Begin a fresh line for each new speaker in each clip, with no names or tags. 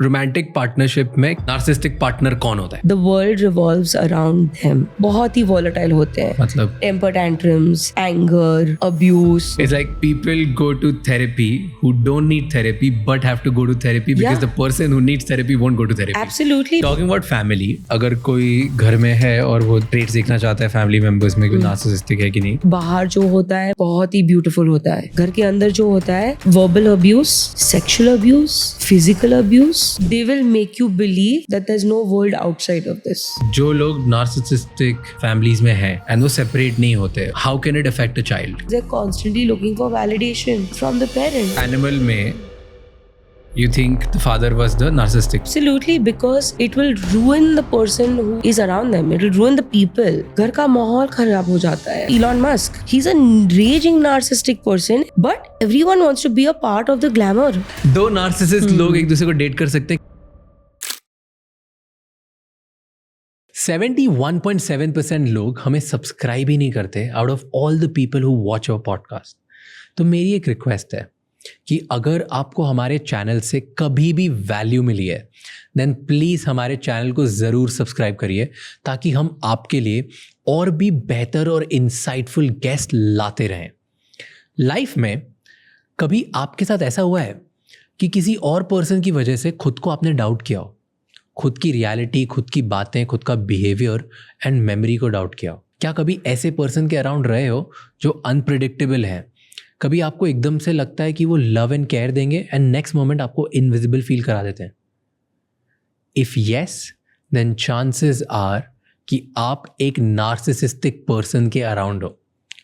Romantic partnership में narcissistic partner कौन होता है?
The world revolves around them. बहुत ही volatile होते हैं.
मतलब
temper tantrums, anger, abuse.
It's like people go to therapy who don't need therapy but have to go to therapy because the person who needs therapy won't go to therapy.
Absolutely.
Talking about family, अगर कोई घर में है और वो traits देखना चाहता है फैमिली मेंबर्स में कि नार्सिसिस्टिक है कि नहीं,
बाहर जो होता है बहुत ही ब्यूटीफुल होता है. घर के अंदर जो होता है verbal abuse, sexual abuse, physical abuse. They will make you believe that there's no world outside of this.
जो लोग नार्सिसिस्टिक फैमिलीज में हैं and वो सेपरेट नहीं होते, how can it affect a child?
They're constantly looking for validation from the parent.
Animal में you think the father was the narcissistic?
Absolutely, because it will ruin the person who is around them. It will ruin the people. घर का माहौल खराब हो जाता है. Elon Musk, he's a raging narcissistic person, but everyone wants to be a part of the glamour.
दो narcissist लोग एक दूसरे को डेट कर सकते हैं. 71.7% लोग हमें सब्सक्राइब ही नहीं करते out of all the people who watch our podcast. तो मेरी एक रिक्वेस्ट है कि अगर आपको हमारे चैनल से कभी भी वैल्यू मिली है देन प्लीज़ हमारे चैनल को ज़रूर सब्सक्राइब करिए ताकि हम आपके लिए और भी बेहतर और इंसाइटफुल गेस्ट लाते रहें. लाइफ में कभी आपके साथ ऐसा हुआ है कि किसी और पर्सन की वजह से खुद को आपने डाउट किया हो, खुद की रियलिटी, खुद की बातें, खुद का बिहेवियर एंड मेमोरी को डाउट किया हो? क्या कभी ऐसे पर्सन के अराउंड रहे हो जो अनप्रिडिक्टेबल हैं? कभी आपको एकदम से लगता है कि वो लव एंड केयर देंगे एंड नेक्स्ट मोमेंट आपको इनविजिबल फील करा देते हैं? If yes then chances are कि आप एक नार्सिसिस्टिक पर्सन के अराउंड हो.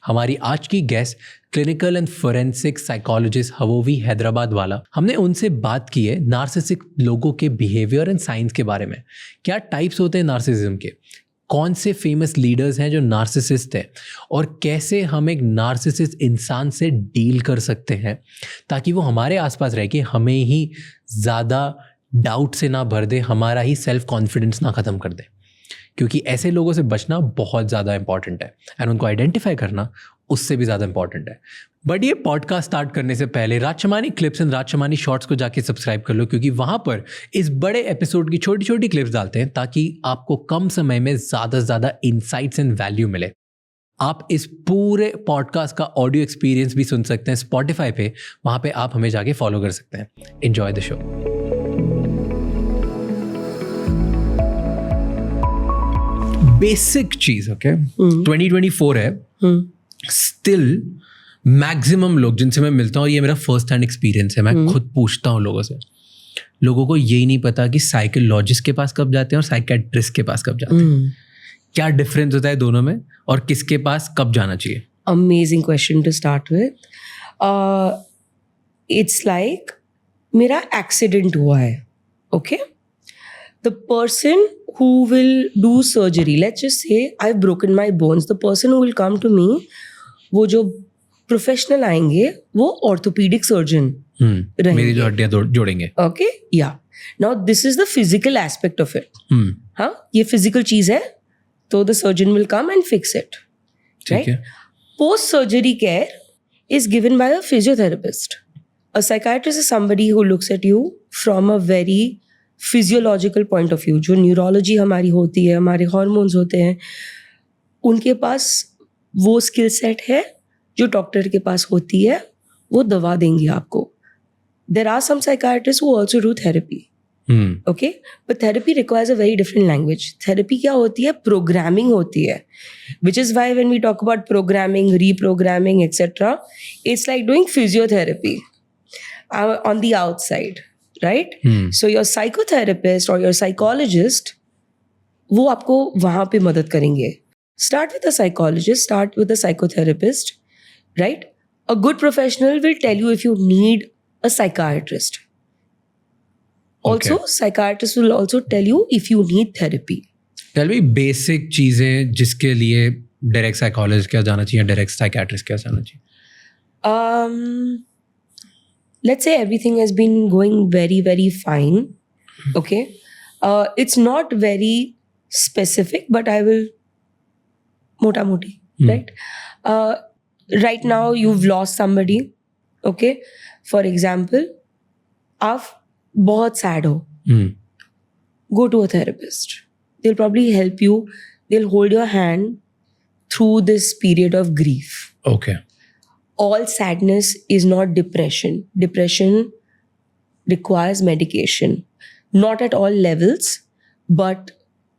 हमारी आज की guest clinical and forensic psychologist Havovi Hyderabadwala. हमने उनसे बात की है नार्सिसिस्टिक लोगों के बिहेवियर एंड साइंस के बारे में. क्या टाइप्स होते हैं नार्सिसिज्म के, कौन से फेमस लीडर्स हैं जो नार्सिसिस्ट हैं, और कैसे हम एक नार्सिसिस्ट इंसान से डील कर सकते हैं ताकि वो हमारे आसपास रह के हमें ही ज़्यादा डाउट से ना भर दे, हमारा ही सेल्फ कॉन्फिडेंस ना ख़त्म कर दे. क्योंकि ऐसे लोगों से बचना बहुत ज़्यादा इंपॉर्टेंट है एंड उनको आइडेंटिफाई करना उससे भी ज़्यादा इंपॉर्टेंट है. बट ये पॉडकास्ट स्टार्ट करने से पहले राजशमानी क्लिप्स एंड राजशमानी शॉर्ट्स को जाके सब्सक्राइब कर लो, क्योंकि वहाँ पर इस बड़े एपिसोड की छोटी छोटी क्लिप्स डालते हैं ताकि आपको कम समय में ज़्यादा से ज़्यादा इंसाइट्स एंड वैल्यू मिले. आप इस पूरे पॉडकास्ट का ऑडियो एक्सपीरियंस भी सुन सकते हैं स्पॉटिफाई पे, वहाँ पे आप हमें जाके फॉलो कर सकते हैं. Enjoy the show. बेसिक चीज, ओके, 2024 है, स्टिल मैक्सिमम लोग जिनसे मैं मिलता हूँ, ये मेरा फर्स्ट हैंड एक्सपीरियंस है, मैं खुद पूछता हूँ लोगों से, लोगों को यही नहीं पता कि साइकोलॉजिस्ट के पास कब जाते हैं और साइकेट्रिस्ट के पास कब जाते हैं. क्या डिफरेंस होता है दोनों में और किसके पास कब जाना चाहिए?
Amazing question to start with. It's like मेरा एक्सीडेंट हुआ है, okay? The person who will do surgery, let's just say I've broken my bones, the person who will come to me, वो जो प्रोफेशनल आएंगे वो ऑर्थोपीडिक सर्जन रहेंगे,
मेरी जो हड्डियां जोड़ेंगे.
ओके, या now this is the physical aspect of it. हाँ, ये फिजिकल चीज है, तो the surgeon will come and fix it, right? Post surgery care is given by a physiotherapist. A psychiatrist is somebody who looks at you from a very physiological point of view. जो neurology हमारी होती है, हमारे hormones होते हैं, उनके पास वो skill set है जो डॉक्टर के पास होती है. वो दवा देंगे आपको. There are some psychiatrists who also do therapy. Okay? But therapy requires a very different language. Therapy क्या होती है? Programming होती है. Which is why when we talk about programming, reprogramming, etc., it's like doing physiotherapy on the outside, right? So your psychotherapist or your psychologist, वो आपको वहाँ पे मदद करेंगे. Start with a psychologist, start with a psychotherapist, right? A good professional will tell you if you need a psychiatrist. Also, psychiatrist will also tell you if you need therapy.
Tell me basic चीजें जिसके लिए direct psychologist क्या जाना चाहिए, direct psychiatrist क्या जाना चाहिए?
Let's say everything has been going very, very fine. Okay. It's not very specific, but I will mota moti, right? Right now you've lost somebody. Okay. For example, आप बहुत sad हो, go to a therapist. They'll probably help you. They'll hold your hand through this period of grief.
Okay.
All sadness is not depression. Depression requires medication. Not at all levels, but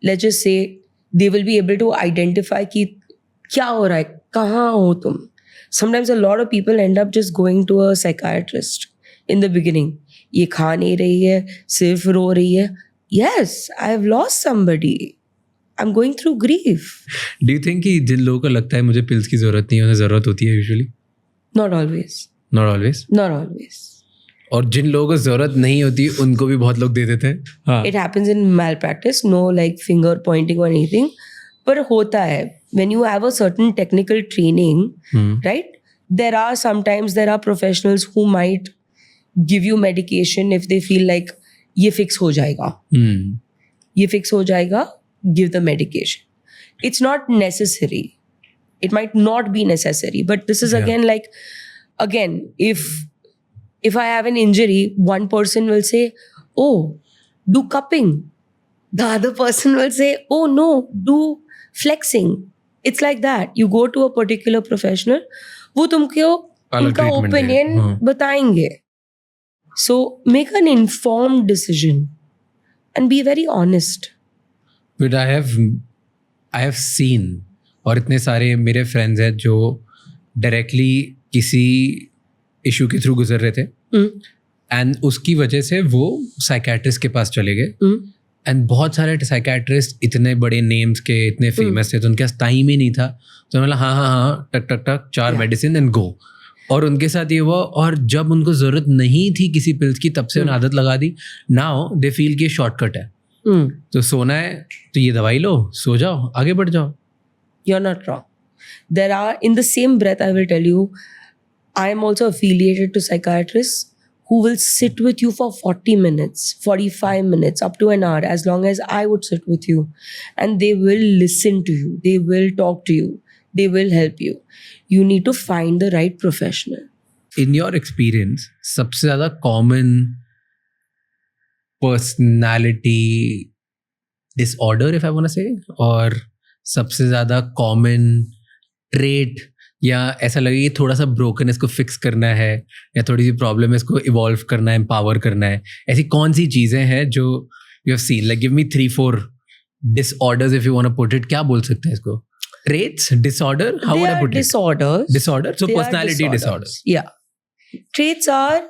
let's just say they will be able to identify कि क्या हो रहा है, कहाँ हो तुम. Sometimes a lot of people end up just going to a psychiatrist in the beginning. ये खा नहीं रही है, सिर्फ रो रही है. Yes, I have lost somebody. I'm going through grief.
Do you think कि जिन लोगों को लगता है मुझे पिल्स की जरूरत नहीं है, उन्हें जरूरत होती है usually?
Not always.
Not always.
Not always.
और जिन लोगों को जरूरत नहीं होती उनको भी बहुत लोग दे देते हैं. हाँ.
It happens in malpractice, no like finger pointing or anything. पर होता है. When you have a certain technical training, right? There are professionals who might give you medication if they feel like ये fix हो जाएगा. ये fix हो जाएगा, give the medication. It's not necessary. It might not be necessary, but this is again if I have an injury, one person will say, oh, do cupping. The other person will say, oh no, do flexing. It's like that. You go to a particular professional, वो तुमको उनका opinion बताएंगे. So make an informed decision and be very honest.
But I have seen, और इतने सारे मेरे friends हैं जो डायरेक्टली किसी इशू के थ्रू गुजर रहे थे एंड उसकी वजह से वो साइकेट्रिस्ट के पास चले गए एंड बहुत सारे साइकेट्रिस्ट इतने बड़े नेम्स के इतने फेमस थे तो उनके पास टाइम ही नहीं था. तो मतलब हाँ टक टक टक 4 मेडिसिन एंड गो. और उनके साथ ये हुआ और जब उनको जरूरत नहीं थी किसी पिल्स की तब से उन्हें आदत लगा दी. नाउ दे फील कि शॉर्टकट है. तो सोना है तो ये दवाई लो, सो जाओ, आगे बढ़ जाओ.
You're not wrong. There are, in the same breath, I will tell you, I am also affiliated to psychiatrists who will sit with you for 40 minutes, 45 minutes, up to an hour, as long as I would sit with you. And they will listen to you. They will talk to you. They will help you. You need to find the right professional.
In your experience, सबसे ज़्यादा common personality disorder, if I want to say, और सबसे ज़्यादा common trait या ऐसा लगे कि थोड़ा सा ब्रोकन इसको फिक्स करना है या थोड़ी सी प्रॉब्लम है इसको इवॉल्व करना है, एम्पावर करना है, ऐसी कौन सी चीज़ें हैं जो you have seen? Like give me 3-4 disorders if you want to put it. क्या बोल सकते हैं इसको? Traits, disorder, how would I put it? Disorder, so personality disorders.
Yeah. Traits are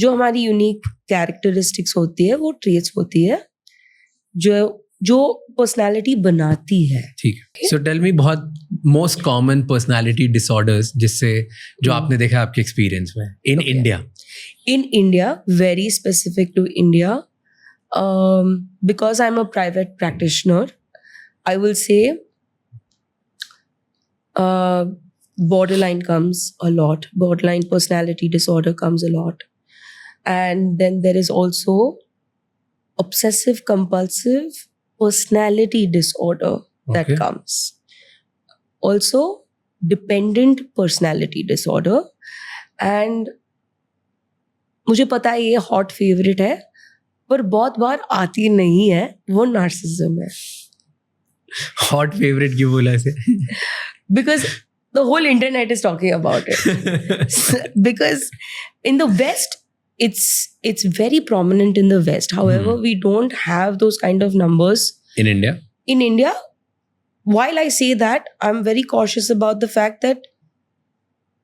जो हमारी यूनिक कैरेक्टरिस्टिक्स होती है वो ट्रेट्स होती है जो पर्सनालिटी बनाती है.
ठीक है. सो टेल मी बहुत मोस्ट कॉमन पर्सनालिटी डिसऑर्डर्स जिससे जो आपने देखा आपके एक्सपीरियंस में in India.
In India, very specific to India, because I am a private practitioner, I will say borderline comes a lot. Borderline personality disorder comes a lot. And then there is also obsessive compulsive personality disorder that comes. Also dependent personality disorder. And मुझे पता है ये hot favourite है पर बहुत बार आती नहीं है, वो नार्सिसिज्म है.
हॉट फेवरेट क्यों बोला ऐसे?
Because the whole internet is talking about it. Because in the West, it's very prominent in the West. However, we don't have those kind of numbers.
In India?
In India, while I say that, I'm very cautious about the fact that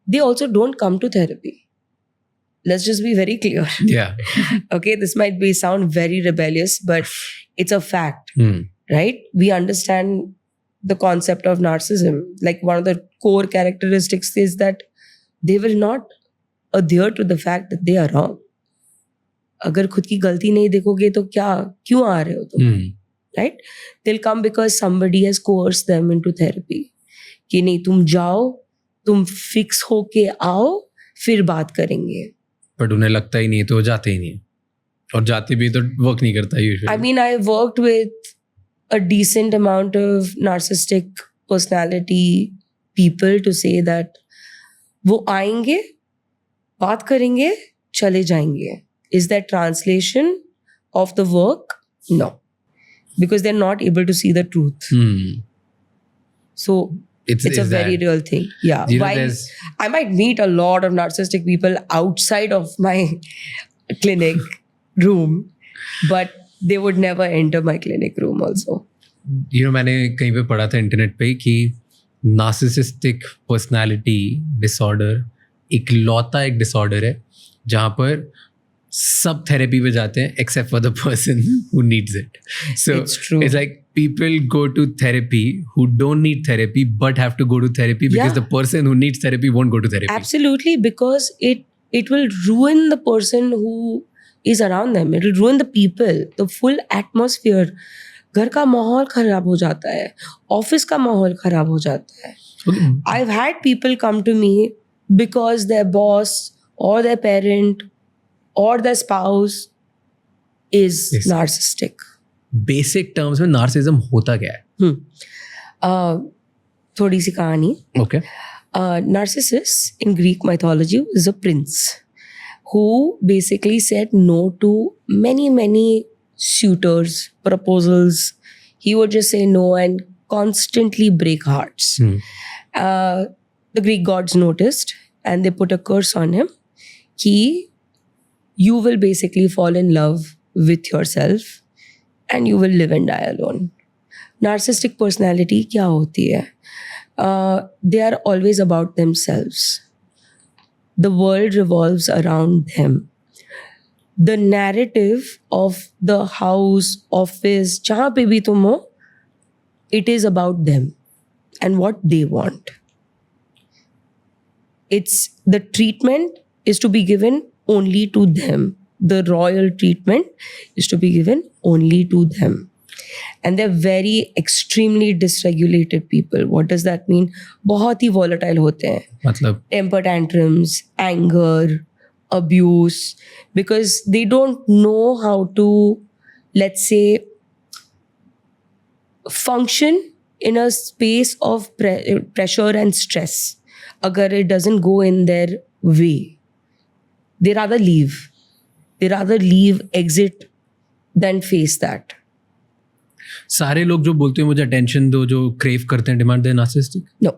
they also don't come to therapy. Let's just be very clear.
Yeah.
Okay, this might sound very rebellious, but it's a fact. Right? We understand the concept of narcissism. Like one of the core characteristics is that they will not adhere to the fact that they are wrong. अगर खुद की गलती नहीं देखोगे तो क्यों आ रहे हो तुम? Right? They'll come because somebody has coerced them into therapy. कि नहीं तुम जाओ, तुम फिक्स होके आओ, फिर बात करेंगे.
But उन्हें लगता ही नहीं तो जाते ही नहीं, और जाते भी तो वर्क नहीं करता usually.
I mean, I worked with a decent amount of narcissistic personality people to say that वो आएंगे, बात करेंगे, चले जाएंगे. Is that translation? of the work, no, because they're not able to see the truth. So it's a very real thing. Yeah. While I might meet a lot of narcissistic people outside of my clinic room, but they would never enter my clinic room also.
मैंने कहीं पे पढ़ा था internet पे कि narcissistic personality disorder इकलौता एक disorder है जहाँ पर सब थेरेपी पे जाते हैं except for the person who needs it. So it's like people go to therapy who don't need therapy but have to go to therapy because the person who needs therapy won't go to therapy.
Absolutely, because it will ruin the person who is around them. It will ruin the people, the full atmosphere. घर का माहौल खराब हो जाता है, office का माहौल खराब हो जाता है. I've had people come to me because their boss or their parent or their spouse is narcissistic.
Basic terms में नार्सिज्म होता क्या है?
थोड़ी सी कहानी.
Okay.
Narcissus in Greek mythology is a prince who basically said no to many suitors, proposals. He would just say no and constantly break hearts. The Greek gods noticed and they put a curse on him. You will basically fall in love with yourself and you will live and die alone. Narcissistic personality क्या होती है? They are always about themselves. The world revolves around them. The narrative of the house, office, जहाँ पे भी तुम हो, it is about them and what they want. The treatment is to be given only to them. The royal treatment is to be given only to them. And they're very extremely dysregulated people. What does that mean? बहुत ही volatile होते हैं.
मतलब?
Temper tantrums, anger, abuse, because they don't know how to, let's say, function in a space of pressure and stress. अगर it doesn't go in their way, they rather leave. They rather leave, exit, than face that.
सारे लोग जो बोलते हैं मुझे attention दो, जो crave करते हैं, demand they, narcissistic?
No.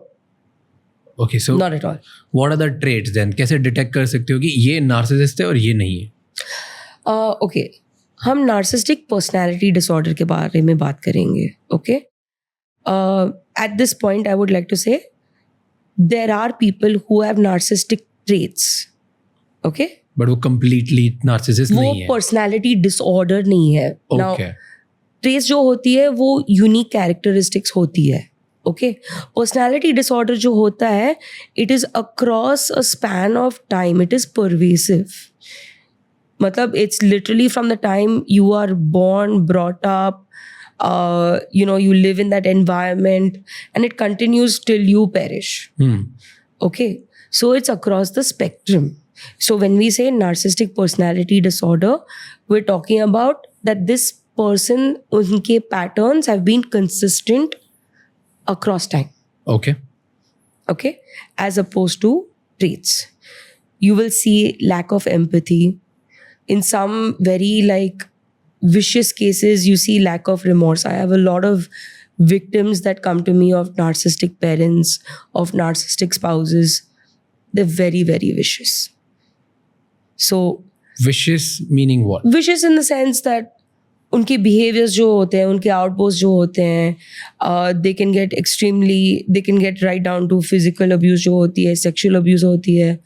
Okay, so
not at all.
What are the traits then? कैसे डिटेक्ट कर सकते हो कि ये नार्सिसिस्ट है और ये नहीं है?
Okay, हम नार्सिसिस्टिक पर्सनालिटी डिसऑर्डर के बारे में बात करेंगे. Okay, at this point I would like to say there are people who have narcissistic traits. Okay,
but वो कंप्लीटली नार्सिसिस्ट नहीं है,
वो पर्सनालिटी डिसऑर्डर नहीं है. नाउ ट्रेस जो होती है वो यूनिक कैरेक्टरिस्टिक्स होती है. ओके, पर्सनालिटी डिसऑर्डर जो होता है it is across a span of time. It is pervasive. मतलब it's literally from the time you are born, brought up, you live in that environment and it continues till you perish. Okay, so it's across the spectrum. So when we say narcissistic personality disorder, we're talking about that this person, unke patterns have been consistent across time. Okay, as opposed to traits. You will see lack of empathy. In some very vicious cases, you see lack of remorse. I have a lot of victims that come to me of narcissistic parents, of narcissistic spouses. They're very, very vicious. So
vicious meaning what?
Vicious in the sense that उनके behaviors जो होते हैं, उनके outbursts जो होते हैं, they can get right down to physical abuse जो होती है, sexual abuse होती है.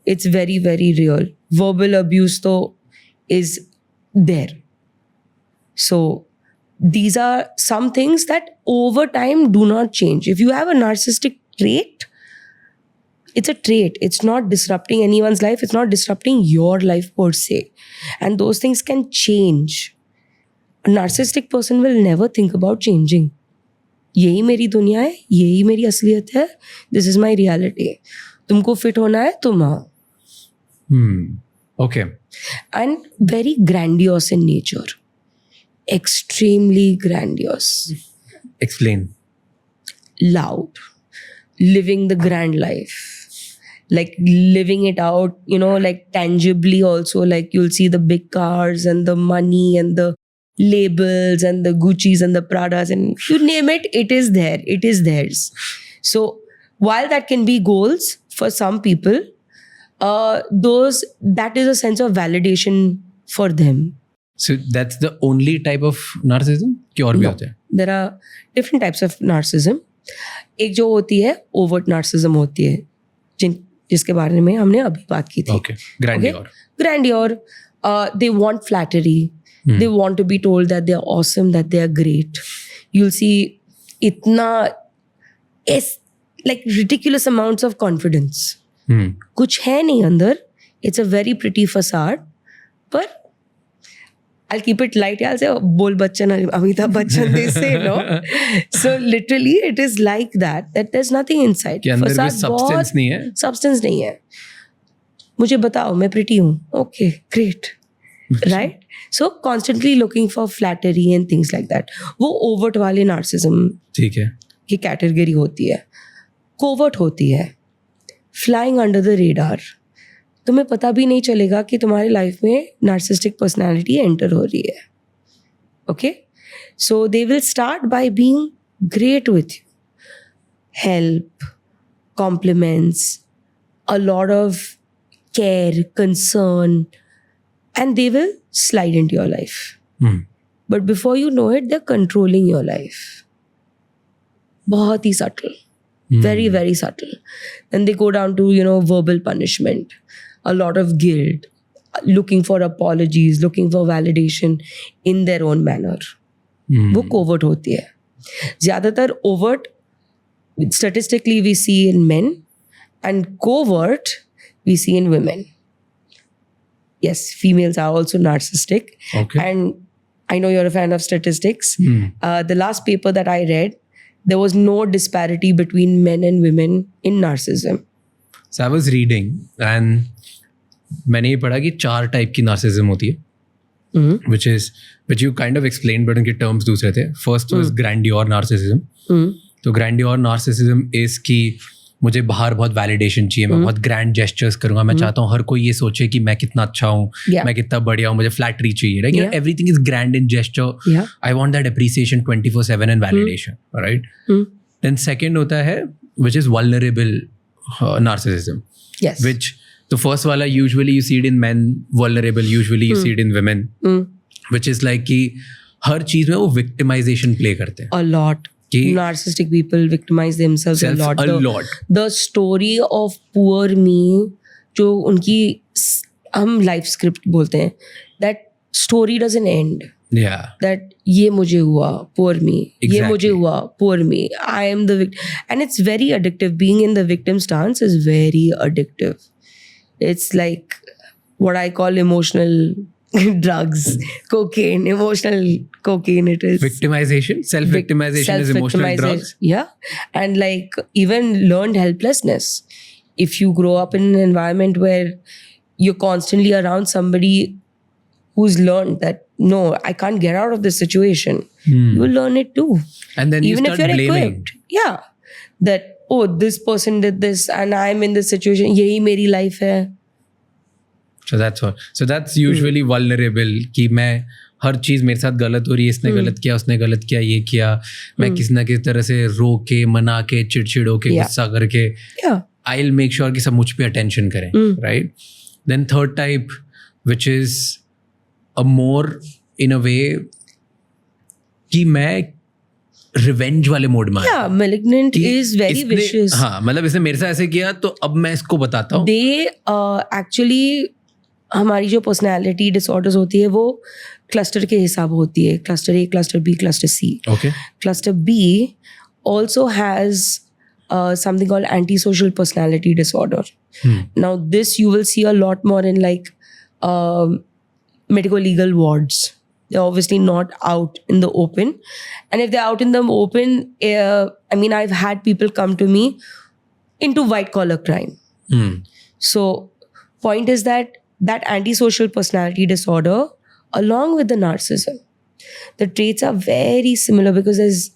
It's very, very real. Verbal abuse तो is there. So these are some things that over time do not change. If you have a narcissistic trait, it's a trait. It's not disrupting anyone's life. It's not disrupting your life per se. And those things can change. A narcissistic person will never think about changing. यही मेरी दुनिया है, यही मेरी असलियत है. This is my reality. तुमको fit होना है, तुम आओ.
Okay.
And very grandiose in nature. Extremely grandiose.
Explain.
Loud. Living the grand life. like living it out, like tangibly also, like you'll see the big cars and the money and the labels and the Gucci's and the Pradas and you name it, it is there, it is theirs. So while that can be goals for some people, that is a sense of validation for them.
So that's the only type of narcissism? कि और भी होते हैं?
There are different types of narcissism. एक जो होती है overt narcissism होती है, जिसके बारे में हमने अभी बात की थी.
Okay. Grandeur.
Grandeur. They want flattery. They want to be told that they are awesome, that they are great. You'll see like ridiculous amounts of confidence. कुछ है नहीं अंदर. It's a very pretty facade. But I'll keep it light. I'll say, Bol Bachchan, Amitabh Bachchan, they say, no? So literally, it is like that there's nothing inside.
कि अंदर भी substance नहीं है?
Substance नहीं है. मुझे बताओ, मैं pretty हूँ. Okay, great. Right? So constantly looking for flattery and things like that. वो overt वाले narcissism
ठीक है
की category होती है. Covert होती है. Flying under the radar. तुम्हें पता भी नहीं चलेगा कि तुम्हारी लाइफ में नार्सिस्टिक पर्सनालिटी एंटर हो रही है. Okay, so they will start by being great with you, help, compliments, a lot of care, concern, and they will slide into your life. But before you know it, they are controlling your life. बहुत ही subtle, very, very subtle. Then they go down to, verbal punishment, a lot of guilt, looking for apologies, looking for validation in their own manner. वो covert होती है. ज़्यादातर overt, statistically we see in men, and covert we see in women. Yes, females are also narcissistic.
Okay.
And I know you're a fan of statistics. The last paper that I read, there was no disparity between men and women in narcissism.
So I was reading and मैंने ये पढ़ा कि 4 type की narcissism होती है, which you kind of explained, but उनके terms दूसरे थे. First was grandeur narcissism. तो grandeur narcissism is कि मुझे बाहर बहुत वैलिडेशन चाहिए, मैं बहुत ग्रैंड जेस्चर्स करूंगा, मैं चाहता हूँ हर कोई ये सोचे कि मैं कितना अच्छा हूँ, मैं कितना बढ़िया हूँ, मुझे फ्लैटरी चाहिए, right? Everything is grand in gesture. I want that appreciation 24/7 and validation, right? Then second होता है which is vulnerable narcissism, which तो फर्स्ट वाला usually you see it in men, vulnerable usually you see it in women, which is like कि हर चीज में वो victimisation play करते हैं.
A lot. Narcissistic people victimize themselves a lot. The story of poor me, जो उनकी हम लाइफ स्क्रिप्ट बोलते हैं, that story doesn't end.
Yeah.
That ये मुझे हुआ, poor me. ये मुझे हुआ, poor me. I am the victim. And it's very addictive. Being in the victim stance is very addictive. It's like what I call emotional drugs, cocaine, emotional cocaine. It is
victimization, self-victimization is emotional drugs.
Yeah, and like even learned helplessness. If you grow up in an environment where you're constantly around somebody who's learned that no, I can't get out of this situation, you will learn it too. And then even if you're blaming. Equipped, yeah, that this person did this and I'm in this situation. यही मेरी life है.
So that's all. So that's usually vulnerable कि मैं हर चीज़ मेरे साथ गलत हो रही है, इसने गलत किया, उसने गलत किया, ये किया, मैं किसी ना किसी तरह से रो के, मना के, चिड़चिड़ होके, गुस्सा करके I'll make sure कि सब मुझ पे attention करें, right? Then third type, which is a more in a way कि मैं रिवेंज वाले मोड में.
Yeah, malignant is very vicious.
हाँ, मतलब इसने मेरे साथ ऐसे किया तो अब मैं इसको बताता हूँ.
They actually हमारी जो पर्सनैलिटी डिसऑर्डर्स होती है वो क्लस्टर के हिसाब होती है. Cluster A, cluster B, cluster C.
Okay.
Cluster B also has something called antisocial personality disorder. Now this you will see a lot more in like medical legal wards. They're obviously not out in the open. And if they're out in the open, I mean, I've had people come to me into white collar crime. So point is that antisocial personality disorder, along with the narcissism, the traits are very similar because there's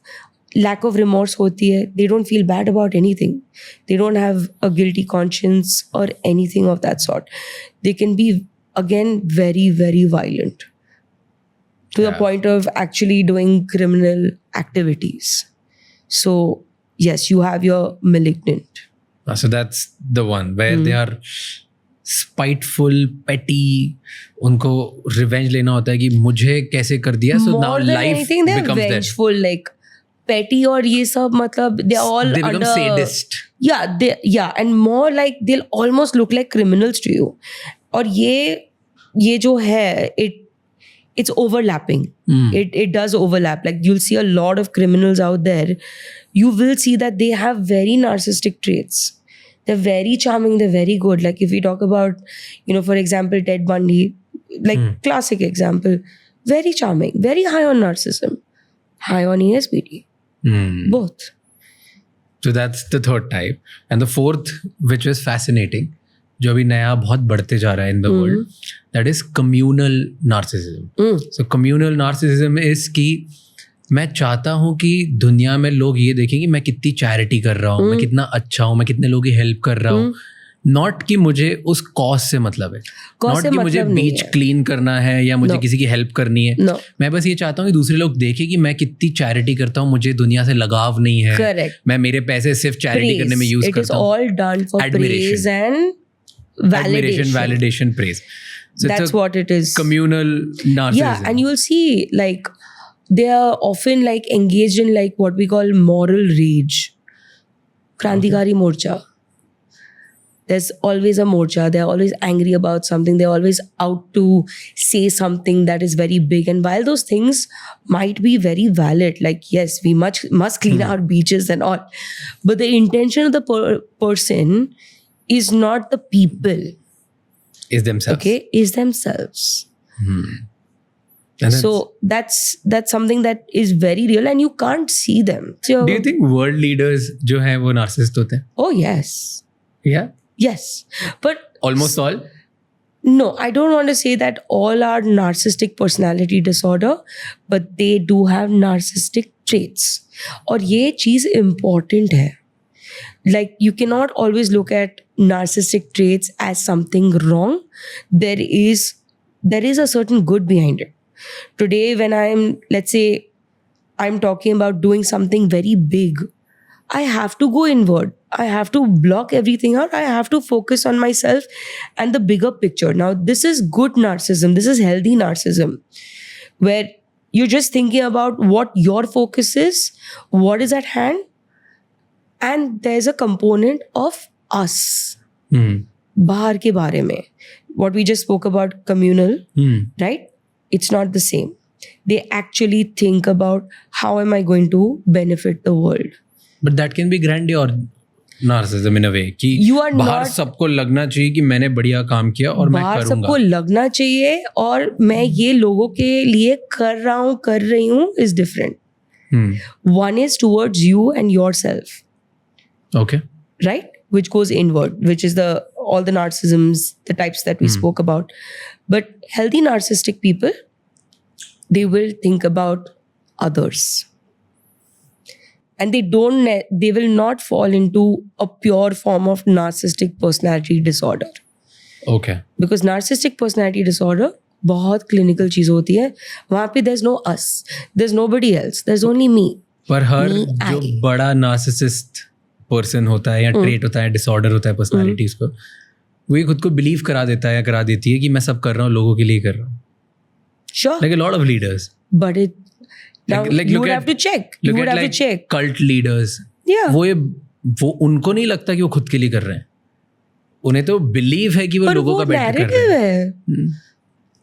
lack of remorse होती है, they don't feel bad about anything. They don't have a guilty conscience or anything of that sort. They can be, again, very, very violent to the point of actually doing criminal activities. So, yes, you have your malignant.
So that's the one where they are spiteful, petty. उनको revenge लेना होता है कि मुझे कैसे कर दिया. So now
More than
life
anything, they're
becomes that.
vengeful, like petty और ये सब मतलब they are all
They become
under
sadist.
Yeah, and more like they'll almost look like criminals to you. और ये जो है, it's overlapping. It does overlap. Like you'll see a lot of criminals out there. You will see that they have very narcissistic traits. They're very charming. They're very good. Like if we talk about, for example, Ted Bundy, like classic example, very charming, very high on narcissism, high on ESBD, both.
So that's the third type. And the fourth, which was fascinating, जो अभी नया बहुत बढ़ते जा रहा है in the world, that is communal narcissism. So communal narcissism is कि मैं चाहता हूँ कि दुनिया में लोग ये देखें कि मैं कितनी चैरिटी कर रहा हूँ, मैं कितना अच्छा हूँ, मैं कितने लोगों की हेल्प कर रहा हूँ. नॉट कि मुझे उस कॉज से मतलब है, नॉट कि मुझे बीच क्लीन करना है या मुझे किसी की हेल्प करनी है. मैं बस ये चाहता हूँ कि दूसरे लोग देखें कि मैं कितनी चैरिटी करता हूँ, मुझे दुनिया से लगाव नहीं है, मैं मेरे पैसे सिर्फ चैरिटी करने में यूज करता हूँ. Validation, praise. So
that's what it is.
Communal narcissism.
Yeah, and you'll see like they are often like engaged in like what we call moral rage. Krantikari Morcha. There's always a morcha. They're always angry about something. They're always out to say something that is very big. And while those things might be very valid, like yes, we must clean our beaches and all, but the intention of the person is not the people.
Is themselves.
Okay, is themselves. So that's something that is very real and you can't see them. So,
do you think world leaders जो हैं वो narcissist होते हैं?
Oh yes.
Yeah?
Yes. But
almost all?
No, I don't want to say that all are narcissistic personality disorder, but they do have narcissistic traits. और ये चीज़ important है. Like you cannot always look at narcissistic traits as something wrong. There is a certain good behind it. Today when let's say I'm talking about doing something very big, I have to go inward. I have to block everything out. I have to focus on myself and the bigger picture. Now, this is good narcissism. This is healthy narcissism, where you're just thinking about what your focus is, what is at hand, and there's a component of us. Bahar ke baare mein. What we just spoke about, communal, right? It's not the same. They actually think about how am I going to benefit the world.
But that can be grandeur narcissism in a way कि बाहर सबको लगना चाहिए कि मैंने बढ़िया काम किया और मैं करूँगा.
बाहर सबको लगना चाहिए और मैं ये लोगों के लिए कर रहा हूँ, कर रही हूँ is different. One is towards you and yourself.
Okay.
Right? Which goes inward, which is all the narcissisms, the types that we spoke about. But healthy narcissistic people, they will think about others. And they will not fall into a pure form of narcissistic personality disorder.
Okay.
Because narcissistic personality disorder बहुत clinical चीज़ होती है. वहाँ पे there's no us, there's nobody else, there's only me.
पर हर जो बड़ा narcissist person होता है या trait होता है, disorder होता है personalities को, वो खुद को believe करा देता है या करा देती है कि मैं सब कर रहा हूँ, लोगों के लिए कर रहा हूँ.
Sure.
Like a lot of leaders.
But now you would have to check. You would have to check.
Cult leaders.
Yeah.
वो उनको नहीं लगता कि वो खुद के लिए कर रहे हैं. उन्हें तो believe है कि वो लोगों का बेटर कर रहे हैं.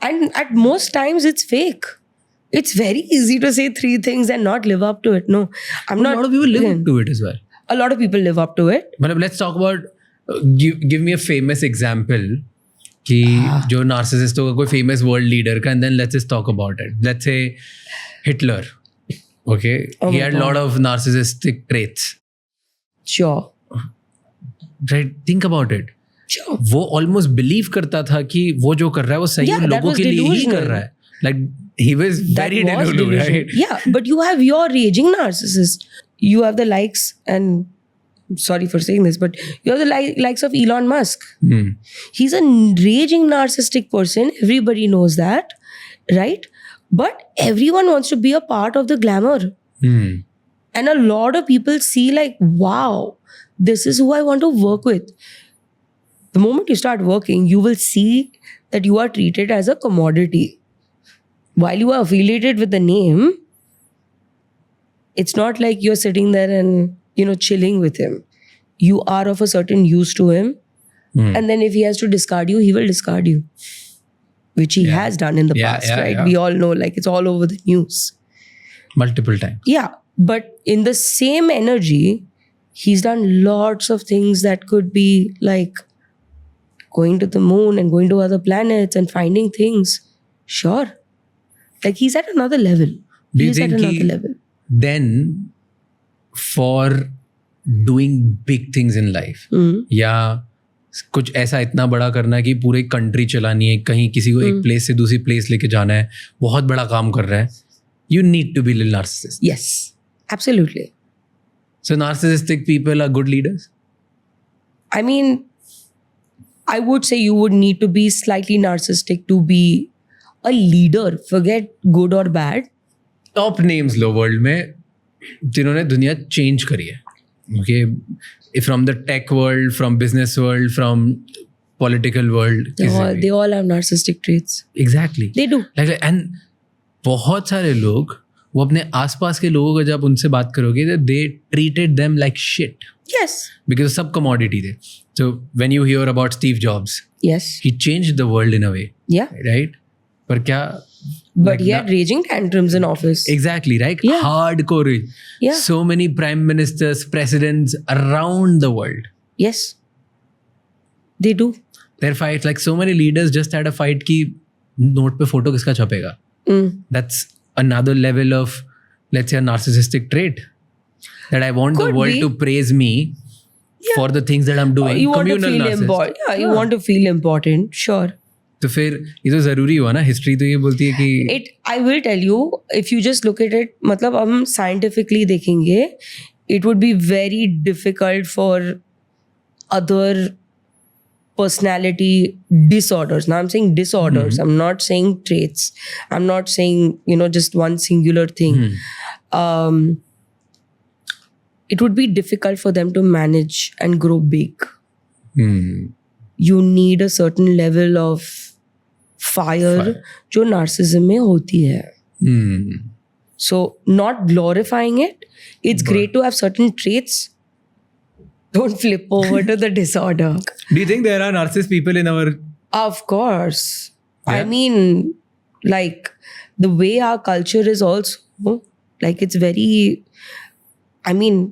And at most times it's fake. It's very easy to say 3 things and not live up to it. No, I'm not.
A lot of people live up to it as well.
A lot of people live up to it.
But let's talk about. Give me a famous example. कि जो narcissist होगा कोई famous world leader का, and then let's just talk about it. Let's say Hitler. Okay, he had a lot of narcissistic traits.
Sure.
Right, think about it.
Sure.
वो almost believe करता था कि वो जो कर रहा है वो सही है, लोगों के लिए ही कर रहा है. Like he was very
That was
delulu,
delusion.
right?
Yeah, but you have your raging narcissist. You have the likes, and sorry for saying this, but you have the likes of Elon Musk. He's a raging narcissistic person. Everybody knows that, right? But everyone wants to be a part of the glamour. And a lot of people see like, wow, this is who I want to work with. The moment you start working, you will see that you are treated as a commodity. While you are affiliated with the name, it's not like you're sitting there and, chilling with him. You are of a certain use to him. And then if he has to discard you, he will discard you. Which he has done in the past, right?
Yeah.
We all know, like, it's all over the news.
Multiple times.
Yeah. But in the same energy, he's done lots of things that could be like going to the moon and going to other planets and finding things. Sure. Like, he's at another level.
Do you
He's at
think
another level.
Then for doing big things in life, या कुछ ऐसा इतना बड़ा करना कि पूरे country चलानी है, कहीं किसी को एक प्लेस से दूसरी प्लेस लेके जाना है, बहुत बड़ा काम कर रहा है, you need to be a little narcissist.
Yes, absolutely.
So narcissistic people are good leaders?
I mean, I would say you would need to be slightly narcissistic to be a leader. Forget good or bad.
Top names low world में जिन्होंने दुनिया change करी है, okay, from the tech world, from business world, from political world,
They all have narcissistic traits.
Exactly
They do.
And बहुत सारे लोग, वो अपने आसपास के लोगों को जब उनसे बात करोगे, they treated them like shit,
Yes.
Because सब कमोडिटी थे. So when you here about Steve jobs,
Yes.
He changed the world in a way,
Yeah.
Right? पर क्या,
But he had raging tantrums in office.
exactly, right?
Yeah.
Hardcore.
Yeah.
So many prime ministers, presidents around the world.
Yes. They do.
Their fights, like so many leaders just had a fight ki note pe photo kiska chapega. That's another level of, let's say, a narcissistic trait. That I want
Could
the world
be.
to praise me for the things that I'm doing.
You want to
Communal
feel
narcissist.
important. Yeah, you want to feel important. Sure.
तो फिर ये तो जरूरी हुआ ना, history तो ये बोलती है कि
I will tell you, if you just look at it, मतलब हम scientifically देखेंगे, it would be very difficult for other personality disorders. Now I'm saying disorders. I'm not saying traits. I'm not saying, just one singular thing. It would be difficult for them to manage and grow big. You need a certain level of fire जो narcissism में होती है. So not glorifying it, it's great to have certain traits. Don't flip over to the disorder.
Do you think there are narcissist people in our...
Of course. I
Yeah.
mean, like, the way our culture is also, like, it's very, I mean,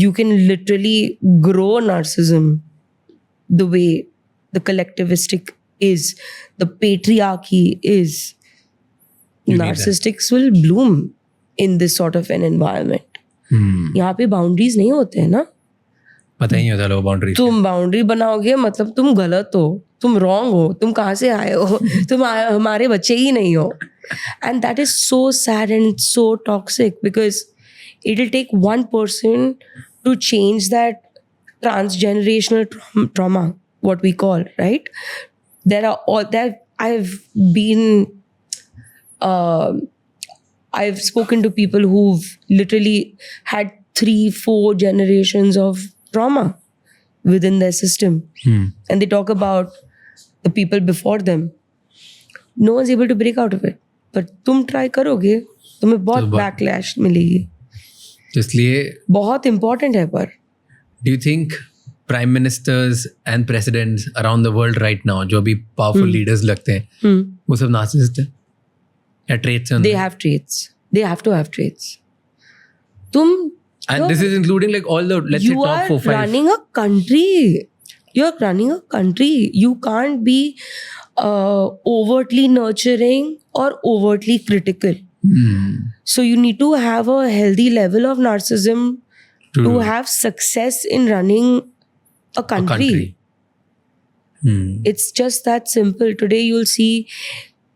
you can literally grow narcissism the way the collectivistic is, the patriarchy is.
You need
Narcissists will bloom in this sort of an environment. यहाँ पे boundaries नहीं होते हैं ना.
पता ही नहीं होता लोग बाउंड्री.
तुम बाउंड्री बनाओगे मतलब तुम गलत हो, तुम रॉन्ग हो, तुम कहाँ से आए हो, तुम हमारे बच्चे ही नहीं हो. And that is so sad and so toxic because it will take one person to change that transgenerational trauma, what we call, right? I've spoken to people who've literally had 3-4 generations of trauma within their system. And they talk about the people before them. No one's able to break out of it. But तुम try करोगे, तुम्हें बहुत backlash मिलेगी.
इसलिए
बहुत important है पर.
Do you think prime ministers and presidents around the world right now, जो भी powerful leaders लगते हैं, वो सब narcissist हैं? या traits हैं?
They have traits. They have to have traits.
And this is including like all the, let's say,
You
top
are
4-5.
running a country. You're running a country. You can't be overtly nurturing or overtly critical. So you need to have a healthy level of narcissism to have success in running a country. It's just that simple. Today you'll see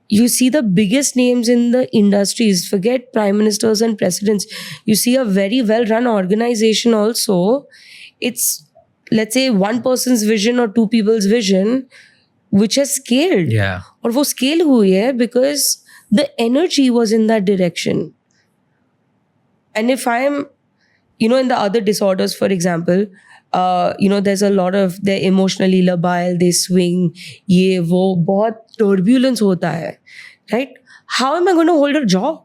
you see the biggest names in the industries, forget prime ministers and presidents, you see a very well run organization also, it's let's say one person's vision or two people's vision which has scaled.
Yeah.
और वो scale हुई है because the energy was in that direction. And if I'm, you know, in the other disorders, for example, you know, there's a lot of, they're emotionally labile, they swing, ये वो बहुत turbulence होता है, right? How am I going to hold a job?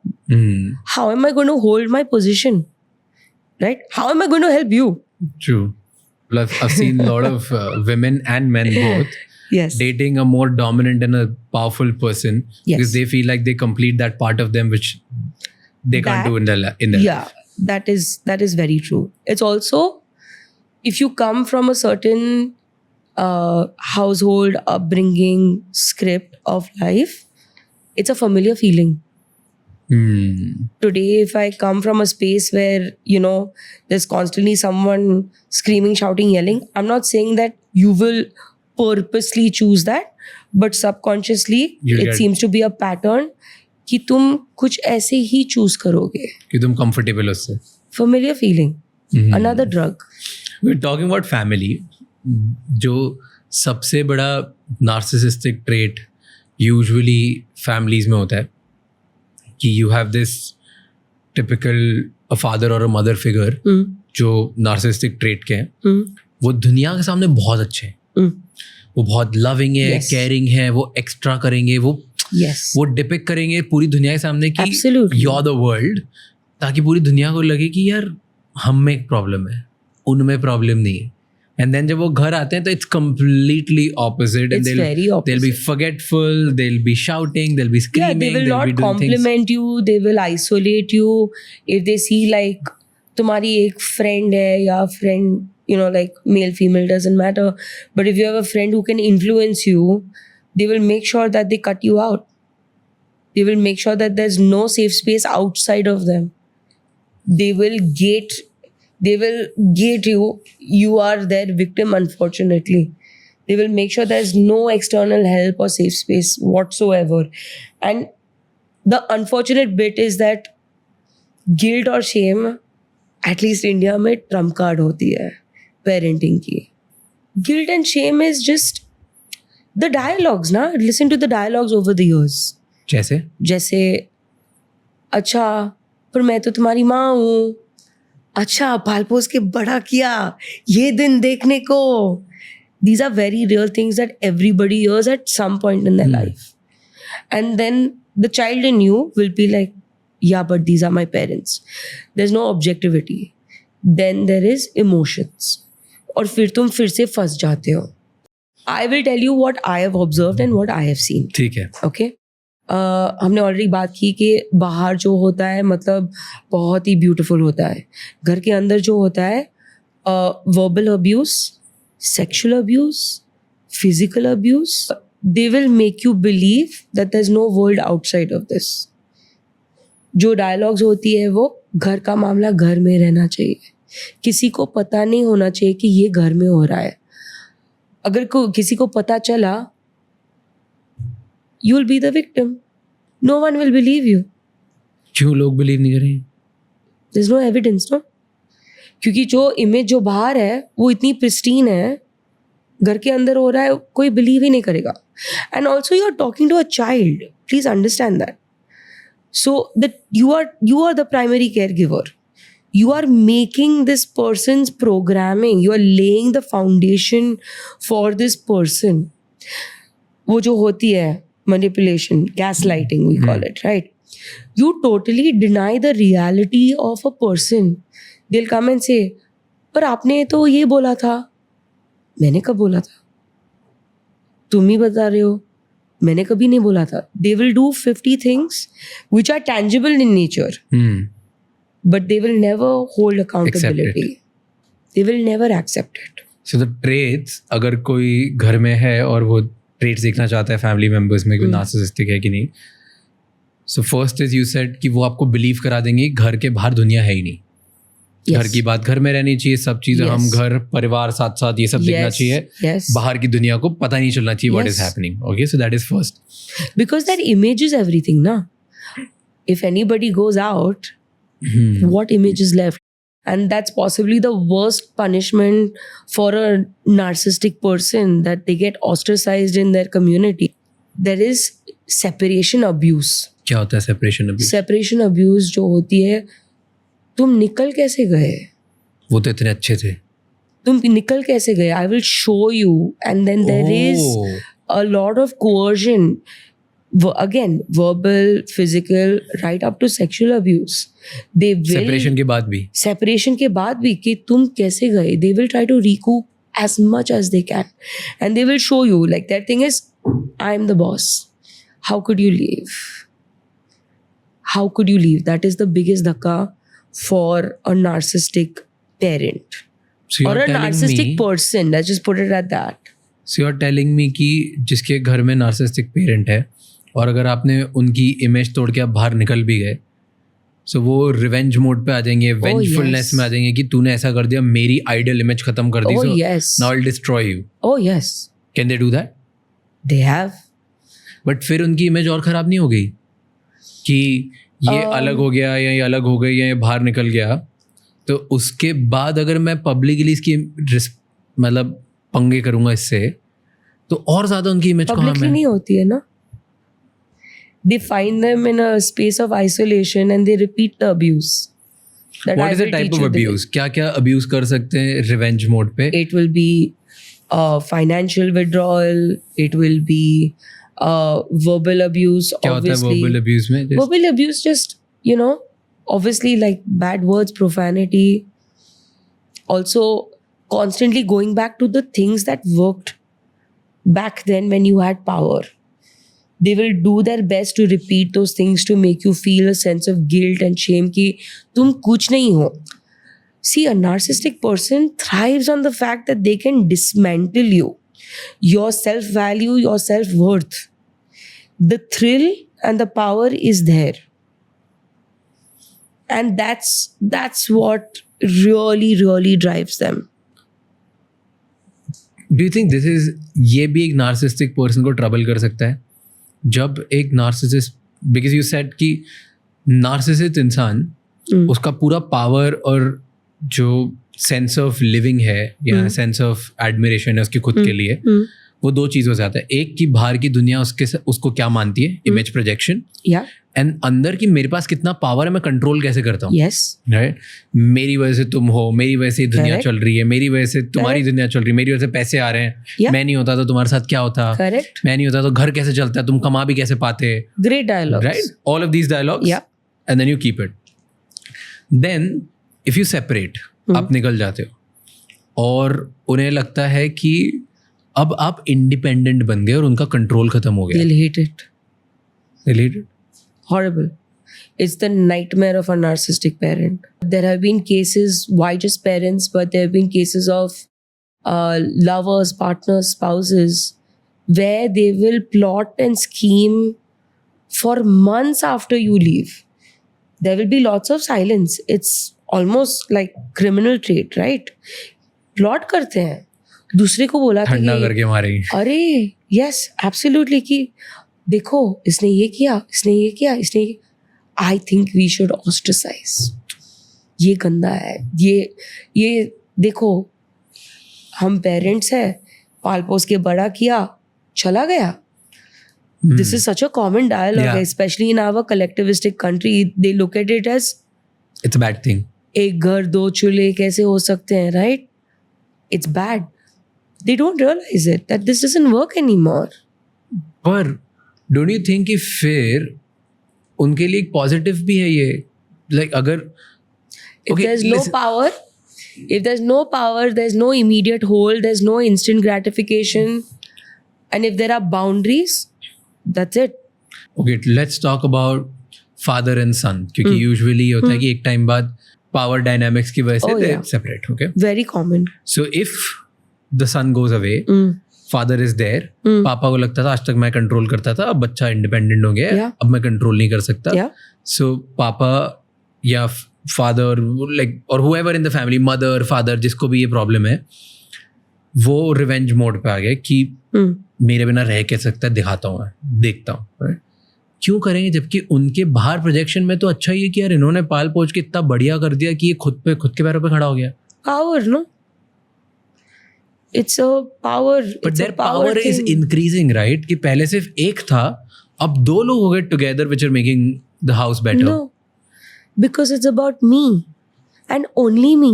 How am I going to hold my position? Right? How am I going to help you?
True. Well, I've seen a lot of women and men both
Yes.
dating a more dominant and a powerful person because they feel like they complete that part of them which they can't do in their
Yeah, that is very true. It's also, if you come from a certain household upbringing script of life, it's a familiar feeling. Today, if I come from a space where, you know, there's constantly someone screaming, shouting, yelling, I'm not saying that you will purposely choose that, but subconsciously it seems to be a pattern कि तुम कुछ ऐसे ही choose करोगे
कि तुम comfortable हो उससे.
Familiar feeling. Another drug.
We're talking about family. जो सबसे बड़ा narcissistic trait usually families में होता है कि you have this typical a father or a mother figure जो narcissistic trait के हैं, वो दुनिया के सामने बहुत अच्छे हैं, वो बहुत loving है, caring है, वो extra करेंगे, वो डिपिक्ट करेंगे पूरी दुनिया के सामने कि you're the world, ताकि पूरी दुनिया को लगे कि यार हम में एक प्रॉब्लम है, उनमें प्रॉब्लम नहीं है. And then जब वो घर आते हैं तो it's completely opposite.
It's very opposite.
They'll be forgetful, they'll be shouting, they'll be screaming,
they will
they'll be
not
doing
compliment you, they will isolate you. If they see like तुम्हारी एक friend है या friend, you know, like male female doesn't matter, but if you have a friend who can influence you, they will make sure that they cut you out. They will make sure that there's no safe space outside of them. They will gate you. You are their victim, unfortunately. They will make sure there's no external help or safe space whatsoever. And the unfortunate bit is that guilt or shame, at least India में trump card होती है parenting की. Guilt and shame is just the dialogues, na? Listen to the dialogues over the years. जैसे अच्छा पर मैं तो तुम्हारी माँ हूँ, अच्छा पाल पोस के बड़ा किया ये दिन देखने को. These are very real things that everybody hears at some point in their life. And then the child in you will be like, yeah, but these are my parents. There's no objectivity. Then there is emotions. और फिर तुम फिर से फंस जाते हो. I will tell you what I have observed and what I have seen.
ठीक है.
Okay. हमने ऑलरेडी बात की कि बाहर जो होता है मतलब बहुत ही ब्यूटीफुल होता है. घर के अंदर जो होता है verbal abuse, sexual abuse, physical abuse, they will make you believe that there's no world outside of this. जो डायलॉग्स होती है वो घर का मामला घर में रहना चाहिए. किसी को पता नहीं होना चाहिए कि ये घर में हो रहा है. अगर किसी को पता चला, you will be the victim. No one will believe you.
क्यों लोग बिलीव नहीं करेंगे?
There's no evidence, no? क्योंकि जो इमेज जो बाहर है वो इतनी pristine है, घर के अंदर हो रहा है, कोई बिलीव ही नहीं करेगा. And also you are talking to a child. Please understand that. So that you are the primary caregiver. You are making this person's programming. You are laying the foundation for this person. वो जो होती है manipulation, gaslighting we call it, right? You totally deny the reality of a person. They'll come and say, पर आपने तो ये बोला था. मैंने कब बोला था? तुम ही बता रहे हो. मैंने कभी नहीं बोला था. They will do 50 things which are tangible in nature. But they will never hold accountability. They will never accept it.
So the traits, अगर कोई घर में है और वो traits देखना चाहता है फैमिली मेंबर्स में कि नार्सिसिस्टिक है कि नहीं, so first is you said कि वो आपको बिलीव करा देंगे घर के बाहर दुनिया है ही नहीं.
Yes.
घर की बात घर में रहनी चाहिए, सब चीजें हम
Yes.
घर परिवार साथ साथ ये सब देखना
Yes.
चाहिए,
Yes.
बाहर की दुनिया को पता नहीं चलना चाहिए what is
Yes.
happening. Okay, so that is first.
Because that image is everything, na? If anybody goes out, what image is left? And that's possibly the worst punishment for a narcissistic person, that they get ostracized in their community. There is separation abuse.
क्या होता है separation abuse?
Separation abuse जो होती है, तुम निकल कैसे गए,
वो तो इतने अच्छे थे.
तुम निकल कैसे गए, I will show you. And then there is a lot of coercion, again verbal, physical, right up to sexual abuse. They will
Separation के बाद भी.
separation के बाद भी कि तुम कैसे गए, they will try to recoup as much as they can, and they will show you, like that thing is, I am the boss, how could you leave, how could you leave? That is the biggest dhakka for a narcissistic parent
So
or
you're
a
telling
narcissistic
me,
person, let's just put it at that.
so you're telling me कि जिसके घर में narcissistic parent है और अगर आपने उनकी image तोड़ के आप बाहर निकल भी गए, सो वो रिवेंज मोड पे आ जाएंगे, वेंजफुलनेस में आ जाएंगे कि तूने ऐसा कर दिया, मेरी आइडियल इमेज खत्म कर दी,
Oh
so
yes,
now I will destroy you.
oh yes,
can they do that?
they have.
But फिर उनकी इमेज और खराब नहीं हो गई कि ये अलग हो गया या ये अलग हो गई या ये बाहर निकल गया, तो उसके बाद अगर मैं पब्लिकली इसकी मतलब पंगे करूंगा इससे, तो और ज्यादा उनकी इमेज कहाँ
Publicly
में?
नहीं होती है ना. They find them in a space of isolation and they repeat the abuse. That
What
I
is the
will
type
teach
of
you the-
abuse? क्या क्या abuse कर सकते हैं रिवेंज मोड पे?
It will be financial withdrawal. It will be verbal abuse.
क्या होता है
Obviously,
verbal abuse में?
verbal abuse, just, you know, obviously like bad words, profanity. Also, constantly going back to the things that worked back then when you had power. They will do their best to repeat those things to make you feel a sense of guilt and shame कि तुम कुछ नहीं हो. See, a narcissistic person thrives on the fact that they can dismantle you, your self-value, your self-worth. The thrill and the power is there. And that's what really, really drives them.
Do you think this is, ये भी एक narcissistic person को trouble कर सकता है? जब एक narcissist, because you said कि नार्सिसिस्ट इंसान उसका पूरा पावर और जो सेंस ऑफ लिविंग है या सेंस ऑफ एडमिरेशन है उसकी खुद के लिए, वो दो चीज़ों से आता है. एक कि बाहर की दुनिया उसको क्या मानती है, इमेज प्रोजेक्शन,
Yeah.
एंड अंदर की मेरे पास कितना पावर है, मैं कंट्रोल कैसे करता हूँ.
Yes.
राइट, मेरी वजह से तुम हो, मेरी वजह से दुनिया
Correct.
चल रही है, मेरी वजह से तुम्हारी
Correct.
दुनिया चल रही है, मेरी वजह से पैसे आ रहे हैं,
Yeah.
मैं नहीं होता तो तुम्हारे साथ क्या होता,
Correct.
मैं नहीं होता तो घर कैसे चलता है, तुम कमा भी कैसे पाते,
Great dialogues.
Right, all of these dialogues,
Yeah.
And then you keep it. Then if you separate, आप निकल जाते हो और उन्हें लगता है कि अब आप इंडिपेंडेंट बन गए और उनका कंट्रोल खत्म हो गया.
They'll hate it.
Related?
Horrible. It's the nightmare of a narcissistic parent. There have been cases, why just parents, but there have been cases of lovers, partners, spouses, where they will plot and scheme for months after you leave. There will be lots of silence. It's almost like criminal trait, right? Plot करते हैं, दूसरे को बोला
ठंडा करके मारेंगे.
अरे yes absolutely कि देखो इसने ये किया, इसने ये किया, इसने ये. I think we should ostracize. ये गंदा है, ये देखो, हम पेरेंट्स हैं, पाल पोस के बड़ा किया, चला गया. This is such a common dialogue,
Yeah.
Especially in our collectivistic country. They look at it as
it's a bad thing.
एक घर दो चूल्हे कैसे हो सकते हैं, right? It's bad. They don't realize it, that this doesn't work anymore.
पर don't you think कि फिर उनके लिए एक पॉजिटिव भी है ये, लाइक अगर
If
Okay,
there's no
listen.
power, if there's no power, there's no immediate hold, there's no instant gratification, and if there are boundaries, that's it.
Okay, let's talk about father and son, क्योंकि usually ये होता है कि एक time बाद power dynamics की वजह
Oh,
से
yeah.
Separate. Okay,
Very common.
So if the son goes away, father is there, पापा को लगता था आज तक मैं कंट्रोल करता था, अब बच्चा इंडिपेंडेंट हो गया,
Yeah.
अब मैं कंट्रोल नहीं कर सकता.
Yeah.
सो पापा या फादर लाइक और whoever in the family, mother father जिसको भी ये प्रॉब्लम है, वो रिवेंज मोड पे आ गए कि मेरे बिना रह कैसे सकता है, दिखाता हूँ मैं, देखता हूँ, right? क्यों करेंगे जबकि उनके बाहर प्रोजेक्शन में तो अच्छा ही है कि यार इन्होंने पाल पोछ के इतना बढ़िया कर दिया कि ये खुद के पैरों पे खड़ा हो गया.
Power, no? It's a power.
But
it's
their
a power
is
thing.
increasing, right? कि पहले सिर्फ एक था, अब 2 लोग हो गए together which are making the house better.
No, because it's about me and only me.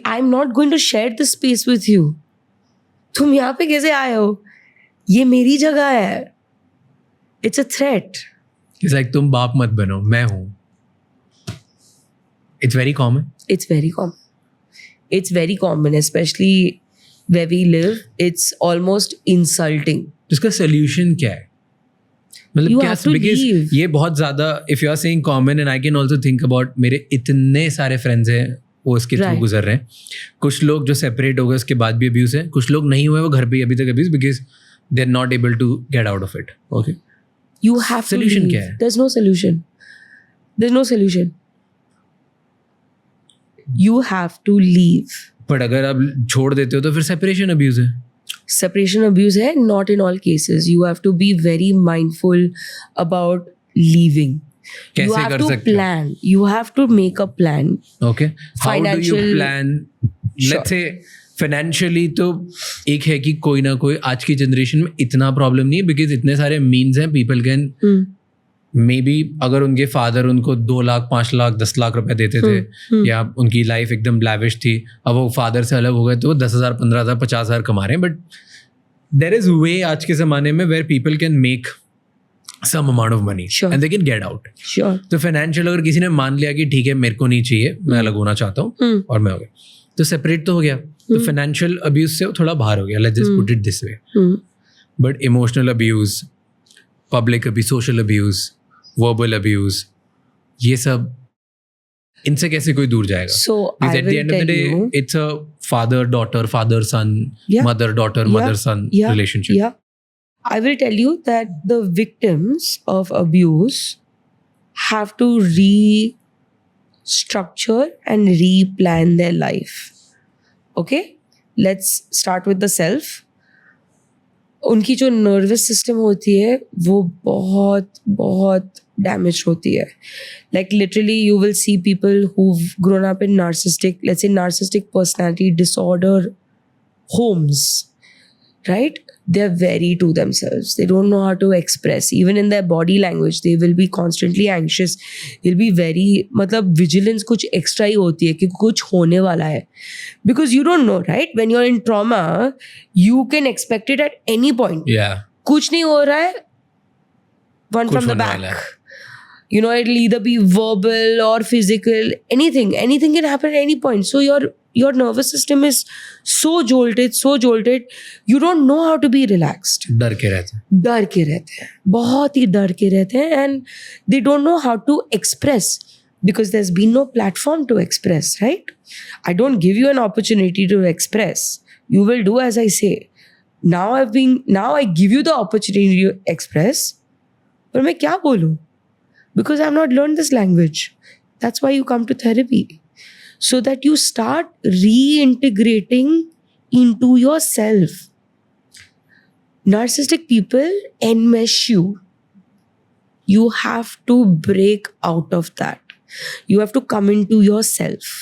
I'm not going to share the space with you. तुम यहाँ पे कैसे आए हो? ये मेरी जगह है. It's a threat.
It's like तुम बाप मत बनो, मैं हूँ. It's very common.
It's very common. It's very common, especially where we live. It's almost insulting.
इसका solution क्या है? मतलब
You
क्या?
have to
Because
leave.
ये बहुत ज़्यादा, if you are saying common, and I can also think about मेरे इतने सारे friends हैं वो इसके थ्रू
Right.
गुजर रहे हैं. कुछ लोग जो सेपरेट हो गए उसके बाद भी अब्यूज है, कुछ लोग नहीं हुए वो घर पे अभी तक abuse because they're not able to get out of it. Okay.
You have
Solution
to leave.
क्या है?
There's no solution. There's no solution. You have to leave.
But अगर आप छोड़ देते हो तो फिर सेपरेशन अब्यूज है.
Separation abuse hai, not in all cases. You have to be very mindful about leaving. You
कैसे
have
कर
to
सकते हो?
plan. You have to make a plan.
Okay. How do you
Financial-
plan?
Sure.
Let's say financially तो एक है कि कोई ना कोई आज की जनरेशन में इतना प्रॉब्लम नहीं है बिकॉज इतने सारे मीन्स हैं, पीपल कैन मे बी अगर उनके फादर उनको 2 लाख 5 लाख 10 लाख रुपए देते थे या उनकी लाइफ एकदम लैविश थी, अब वो फादर से अलग हो गए तो वो 10,000 15,000 50,000 कमा रहे हैं. बट देयर इज वे आज के ज़माने में where people can make some amount of money
Sure.
And they can get out.
Sure.
तो फाइनेंशियल अगर किसी ने मान लिया कि ठीक है मेरे को नहीं चाहिए, मैं अलग होना चाहता हूँ और मैं हो गया, तो सेपरेट तो हो गया, तो फाइनेंशियल अब्यूज से वो थोड़ा बाहर हो गया. Let's just put it this way. But emotional abuse, public abuse, social abuse, verbal abuse, ये सब इनसे कैसे कोई दूर जाएगा?
So I
Because at the
will
end of the
tell
day,
you.
it's a father-daughter, father-son,
Yeah.
mother-daughter,
Yeah.
mother-son
Yeah.
relationship.
Yeah. I will tell you that the victims of abuse have to restructure and replan their life. Okay? Let's start with the self. उनकी जो nervous system होती है वो बहुत बहुत damage होती है. Like literally you will see people who've grown up in narcissistic personality disorder homes, right? They're very to themselves. They don't know how to express. Even in their body language, they will be constantly anxious. They'll be very, मतलब vigilance कुछ extra ही होती है कि कुछ होने वाला है. Because you don't know, right? When you're in trauma, you can expect it at any point.
Yeah.
कुछ नहीं हो रहा है, one
कुछ
from the
होने वाला
back.
है.
You know, it'll either be verbal or physical. Anything can happen at any point. So your nervous system is so jolted. You don't know how to be relaxed.
डर के रहते हैं.
डर के रहते हैं, बहुत ही डर के रहते हैं, and they don't know how to express because there's been no platform to express, right? I don't give you an opportunity to express. You will do as I say. Now I give you the opportunity to express. पर मैं क्या बोलूं? Because I've not learned this language. That's why you come to therapy. So that you start reintegrating into yourself. Narcissistic people enmesh you. You have to break out of that. You have to come into yourself.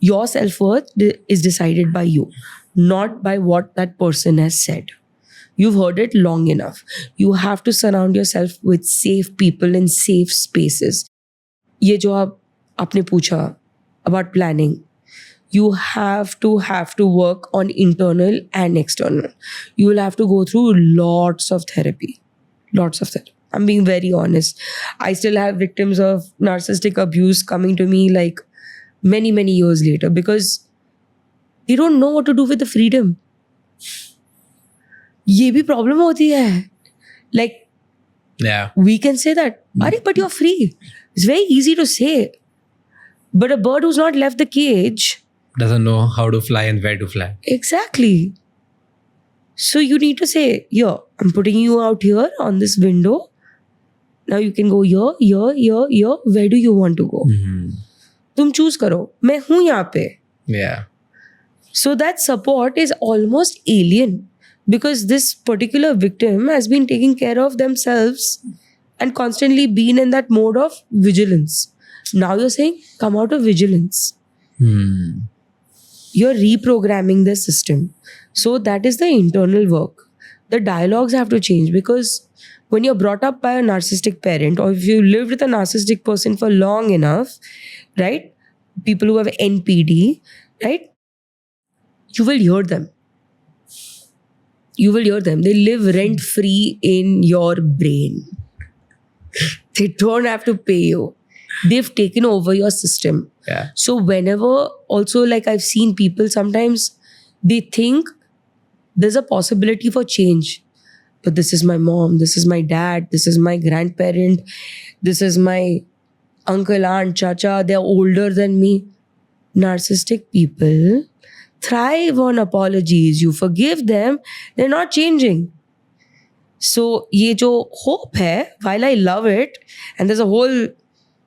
Your self-worth is decided by you, not by what that person has said. You've heard it long enough. You have to surround yourself with safe people in safe spaces. ये जो आपने पूछा about planning, you have to work on internal and external. You will have to go through lots of therapy. I'm being very honest. I still have victims of narcissistic abuse coming to me like many, many years later because they don't know what to do with the freedom. ये भी problem होती है. Like,
Yeah.
we can say that, Ari, but you're free. It's very easy to say. But a bird who's not left the cage.
Doesn't know how to fly and where to fly.
Exactly. So you need to say, here, I'm putting you out here on this window. Now you can go here, here, here, here. Where do you want to go? तुम choose करो. मैं हूँ यहाँ पे.
Yeah.
So that support is almost alien because this particular victim has been taking care of themselves and constantly been in that mode of vigilance. Now you're saying, come out of vigilance. You're reprogramming the system. So that is the internal work. The dialogues have to change because when you're brought up by a narcissistic parent, or if you lived with a narcissistic person for long enough, right? People who have NPD, right? You will hear them. You will hear them. They live rent-free in your brain. They don't have to pay you. They've taken over your system.
Yeah.
So whenever, also like I've seen people, sometimes they think there's a possibility for change. But this is my mom, this is my dad, this is my grandparent, this is my uncle, aunt, chacha, they're older than me. Narcissistic people thrive on apologies. You forgive them, they're not changing. So ye jo hope hai, while I love it, and there's a whole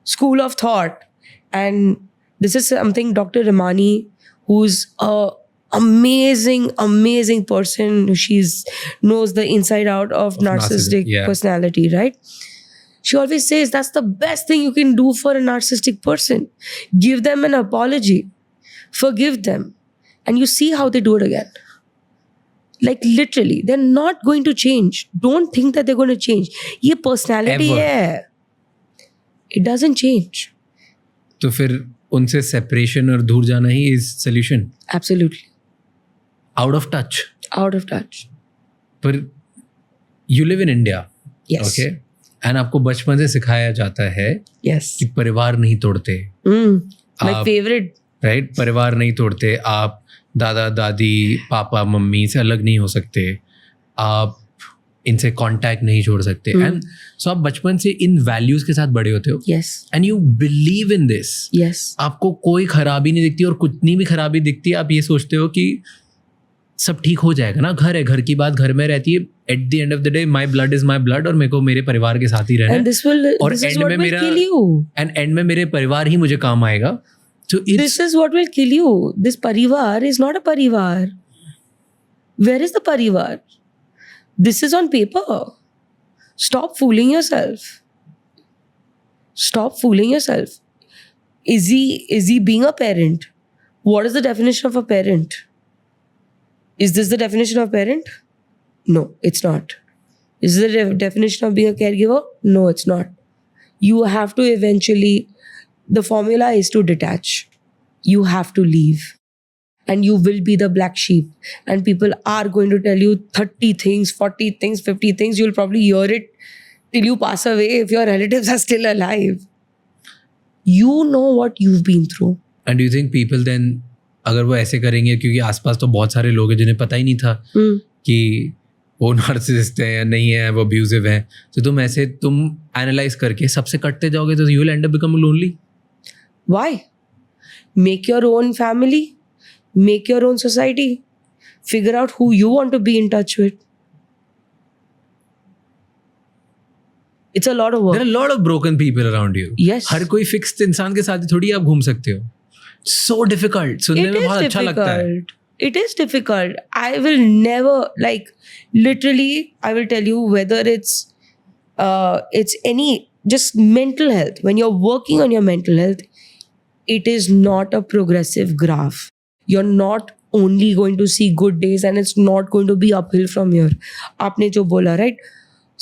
school of thought, and this is something Dr. Ramani, who's a amazing person. She's knows the inside out of narcissistic personality, right? She always says that's the best thing you can do for a narcissistic person. Give them an apology, forgive them, and you see how they do it again. Like literally, they're not going to change. Don't think that they're going to change. Ye personality hai. It doesn't change.
तो फिर उनसे separation और दूर जाना ही is solution.
Absolutely.
Out of touch.
Out of touch.
पर you live in India.
Yes.
Okay. And आपको बचपन से सिखाया जाता है
Yes.
कि परिवार नहीं तोड़ते.
My favorite.
Right? परिवार नहीं तोड़ते. आप दादा दादी पापा मम्मी से अलग नहीं हो सकते. आप इनसे कांटेक्ट नहीं छोड़ सकते. एंड सो आप बचपन से इन वैल्यूज के साथ बड़े होते हो.
Yes.
And you believe in this.
Yes.
आपको कोई खराबी नहीं दिखती, और कितनी भी खराबी दिखती है आप ये सोचते हो कि सब ठीक हो जाएगा ना. घर है, घर की बात घर में रहती है. At the end of the day my blood is my blood, और मेरे को मेरे परिवार के साथ ही रहना है. और एंड में मेरे परिवार ही मुझे काम आएगा. So
this is what will kill you. This parivar is not a parivar. Where is the parivar? This is on paper. Stop fooling yourself. Stop fooling yourself. Is he being a parent? What is the definition of a parent? Is this the definition of parent? No, it's not. Is this the definition of being a caregiver? No, it's not. You have to eventually, the formula is to detach. You have to leave. And you will be the black sheep. And people are going to tell you 30 things, 40 things, 50 things. You'll probably hear it till you pass away if your relatives are still alive. You know what you've been through.
And do you think people then, अगर वो ऐसे करेंगे, क्योंकि आसपास तो बहुत सारे लोग हैं जिन्हें पता ही नहीं था कि वो नार्सिसिस्ट है या नहीं है, वो अब्यूजिव है, तो तुम एनालाइज करके सबसे कटते जाओगे तो you will and up becoming lonely.
Why? Make your own family. Make your own society. Figure out who you want to be in touch with. It's a lot of work.
There are a lot of broken people around you.
Yes.
हर कोई fixed इंसान के साथ थोड़ी आप घूम सकते हो. So difficult. सुनने में बहुत अच्छा लगता है.
It is difficult. I will never, like, literally, I will tell you whether it's any, just mental health. When you're working on your mental health, it is not a progressive graph. You're not only going to see good days, and it's not going to be uphill from here. आपने जो बोला, right?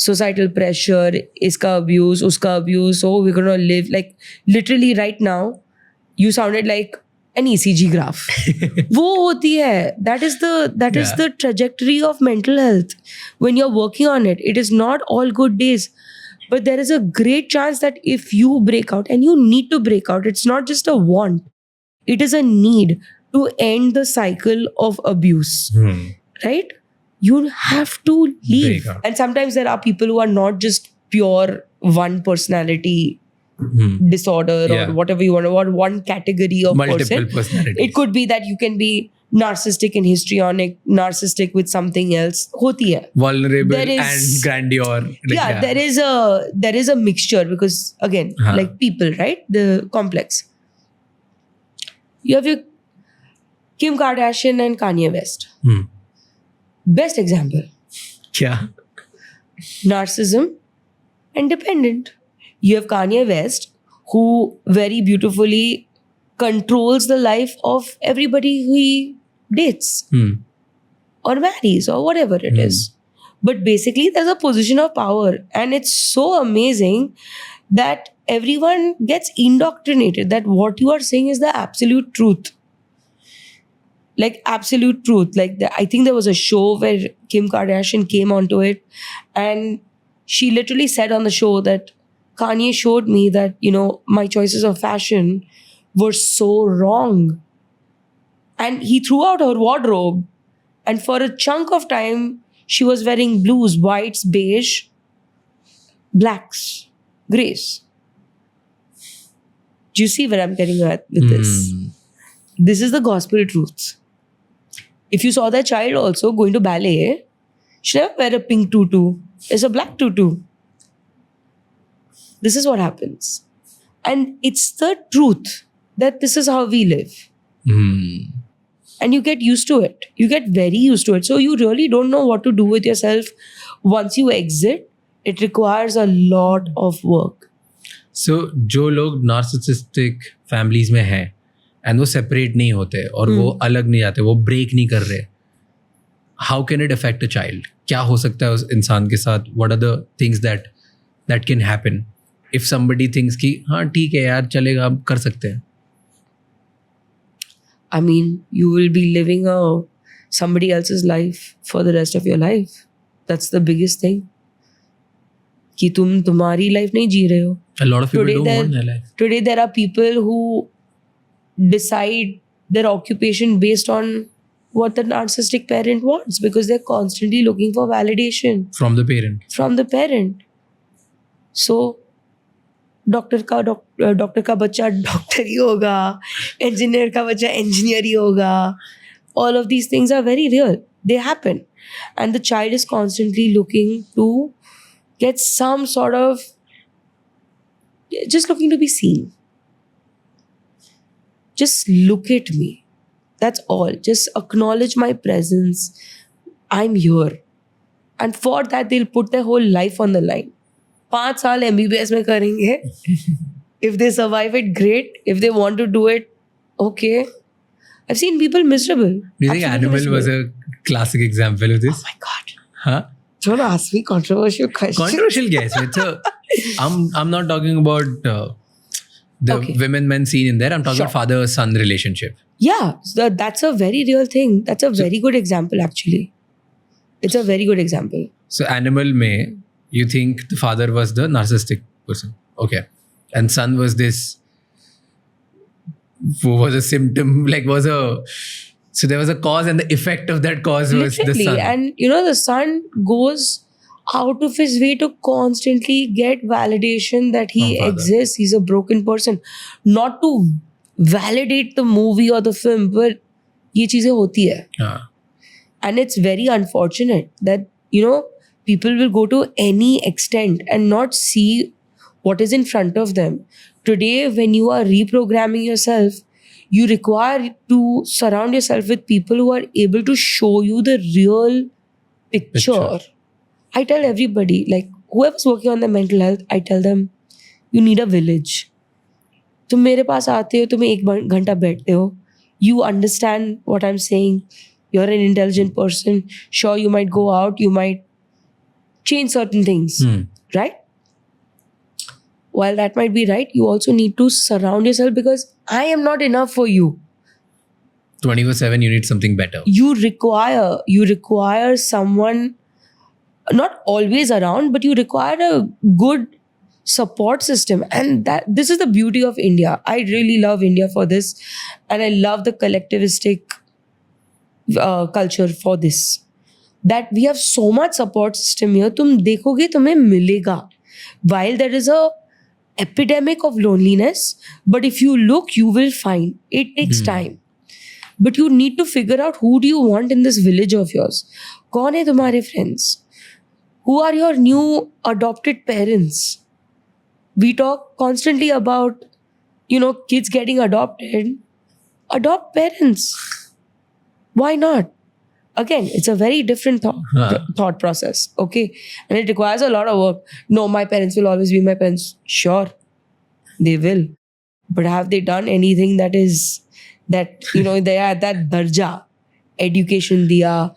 Societal pressure, इसका abuse, उसका abuse, so we're going to live, like, literally right now, you sounded like an ECG graph. वो होती है. That is the trajectory of mental health. When you're working on it, it is not all good days. But there is a great chance that if you break out, and you need to break out, it's not just a want. It is a need to end the cycle of abuse. Right? You have to leave. And sometimes there are people who are not just pure one personality disorder or whatever you want, or one category of
multiple
person.
personalities.
It could be that you can be narcissistic and histrionic, narcissistic with something else. Hoti hai.
Vulnerable
There is-
and grandeur. Like,
Yeah, there is a mixture because again, like people, right? The complex. You have your Kim Kardashian and Kanye West. Best example.
क्या?
Narcissism and dependent. You have Kanye West, who very beautifully controls the life of everybody who he dates or marries or whatever it is. But basically, there's a position of power, and it's so amazing that everyone gets indoctrinated that what you are saying is the absolute truth. Like absolute truth. Like I think there was a show where Kim Kardashian came onto it, and she literally said on the show that Kanye showed me that, you know, my choices of fashion were so wrong. And he threw out her wardrobe, and for a chunk of time, she was wearing blues, whites, beige, blacks, grays. Do you see where I'm getting at with this? This is the gospel truth. If you saw that child also going to ballet, she never wear a pink tutu. It's a black tutu. This is what happens. And it's the truth that this is how we live. And you get used to it. You get very used to it. So you really don't know what to do with yourself. Once you exit, it requires a lot of work.
So जो लोग narcissistic families में हैं and वो separate नहीं होते और वो अलग नहीं जाते, वो break नहीं कर रहे, how can it affect a child? क्या हो सकता है उस इंसान के साथ? What are the things that can happen if somebody thinks कि हाँ ठीक है यार चलेगा, हम कर सकते हैं?
I mean, you will be living somebody else's life for the rest of your life. That's the biggest thing. कि तुम तुम्हारी life नहीं जी रहे हो.
A lot of people don't want their life.
Today there are people who decide their occupation based on what the narcissistic parent wants because they're constantly looking for validation
From the parent.
So doctor का बच्चा doctor ही होगा, engineer का बच्चा engineer ही होगा. All of these things are very real. They happen. And the child is constantly looking to get some sort of, just looking to be seen. Just look at me. That's all. Just acknowledge my presence. I'm here. And for that, they'll put their whole life on the line. 5 साल MBBS में करेंगे. If they survive it, great. If they want to do it, okay. I've seen people miserable.
Do you think Animal was a classic example of this?
Oh my God.
Huh?
Don't ask me controversial questions.
Controversial guess. I'm not talking about the women-men scene in there. I'm talking about father-son relationship.
Yeah, so that's a very real thing. That's a very good example, actually. It's a very good example.
So Animal में, you think the father was the narcissistic person. Okay. And son was this, was a symptom, so there was a cause and the effect of that cause was the son.
And you know, the son goes out of his way to constantly get validation that he exists. He's a broken person. Not to validate the movie or the film, but ये चीजें होती है. And it's very unfortunate that, you know, people will go to any extent and not see what is in front of them. Today, when you are reprogramming yourself, you require to surround yourself with people who are able to show you the real picture. I tell everybody, like whoever's working on their mental health, I tell them, you need a village. तुम मेरे पास आते हो, तुम 1 घंटा बैठते हो. You understand what I'm saying. You're an intelligent person. Sure, you might go out, you might change certain things, right? While that might be right, you also need to surround yourself because I am not enough for you.
24/7, you need something better.
You require someone, not always around, but you require a good support system. And this is the beauty of India. I really love India for this. And I love the collectivistic culture for this. That we have so much support system here. तुम देखोगे तुम्हें मिलेगा. While there is a epidemic of loneliness, but if you look, you will find. It takes time. But you need to figure out who do you want in this village of yours. कौन है तुम्हारे friends? Who are your new adopted parents? We talk constantly about, kids getting adopted. Adopt parents. Why not? Again, it's a very different thought process. Okay. And it requires a lot of work. No, my parents will always be my parents. Sure, they will. But have they done anything that they are at that darja? Education diya,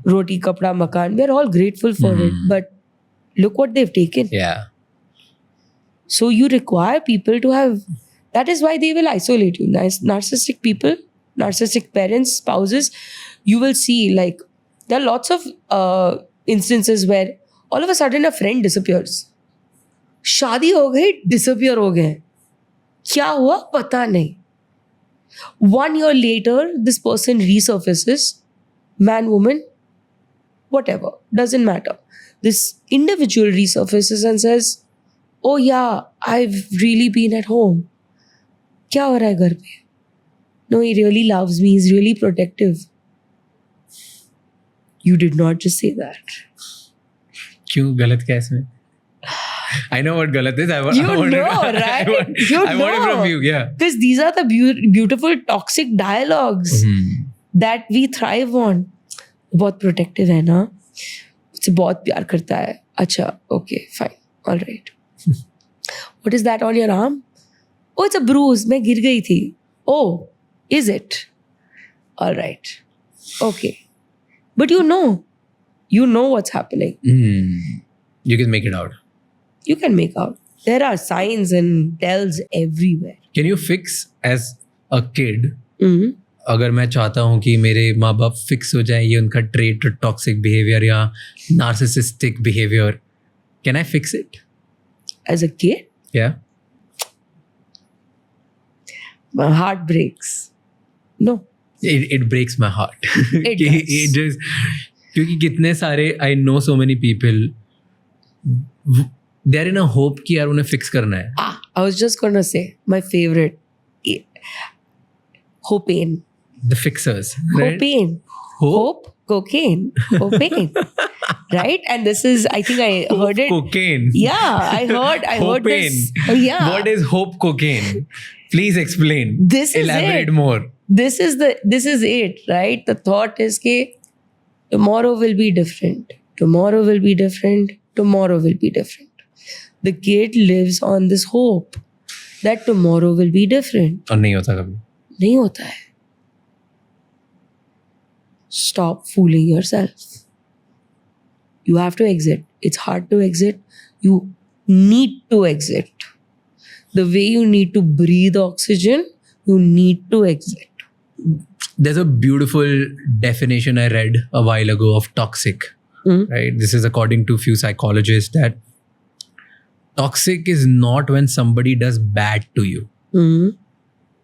roti, kapda, makan. We're all grateful for it. But look what they've taken.
Yeah.
So you require people to have... That is why they will isolate you. Narcissistic people, narcissistic parents, spouses, you will see like there are lots of instances where all of a sudden a friend disappears. शादी हो गई, disappear हो गए. क्या हुआ पता नहीं. 1 year later, this person resurfaces. Man, woman, whatever, doesn't matter. This individual resurfaces and says, oh yeah, I've really been at home. क्या हो रहा है घर पे? No, he really loves me. He's really protective. You did not just say that.
क्यों गलत क्या इसमें? I know what galat is. I want it,
right?
I want it from you, yeah.
Because these are the beautiful toxic dialogues that we thrive on. बहुत protective है ना? उससे बहुत प्यार करता है. अच्छा, okay, fine, all right. What is that on your arm? Oh, it's a bruise. मैं गिर गई थी. Oh, is it? All right. Okay. But you know what's happening.
You can make it out.
You can make out. There are signs and tells everywhere.
Can you fix as a kid? अगर मैं चाहता हूँ कि मेरे माँ बाप fix हो जाए, ये उनका ट्रेट टॉक्सिक बिहेवियर या narcissistic behaviour, can I fix it?
As a kid?
Yeah.
My heart breaks. No.
It breaks my heart.
It does.
It just, क्योंकि कितने सारे I know so many people, they are in a hope कि यार उन्हें fix करना है.
I was just gonna say my favorite, Hopain.
The fixers. Right?
Hopain. Hope, cocaine, Hopain. Right? And this is, I think I heard it.
Cocaine.
Yeah, I heard this. Yeah.
What is hope cocaine? Please explain.
This is
Elaborate
it.
more.
This is it, right? The thought is that tomorrow will be different. Tomorrow will be different. Tomorrow will be different. The kid lives on this hope that tomorrow will be different.
और नहीं होता कभी.
नहीं होता है. Stop fooling yourself. You have to exit. It's hard to exit. You need to exit. The way you need to breathe oxygen, you need to exit.
There's a beautiful definition I read a while ago of toxic. Right? This is according to few psychologists that toxic is not when somebody does bad to you.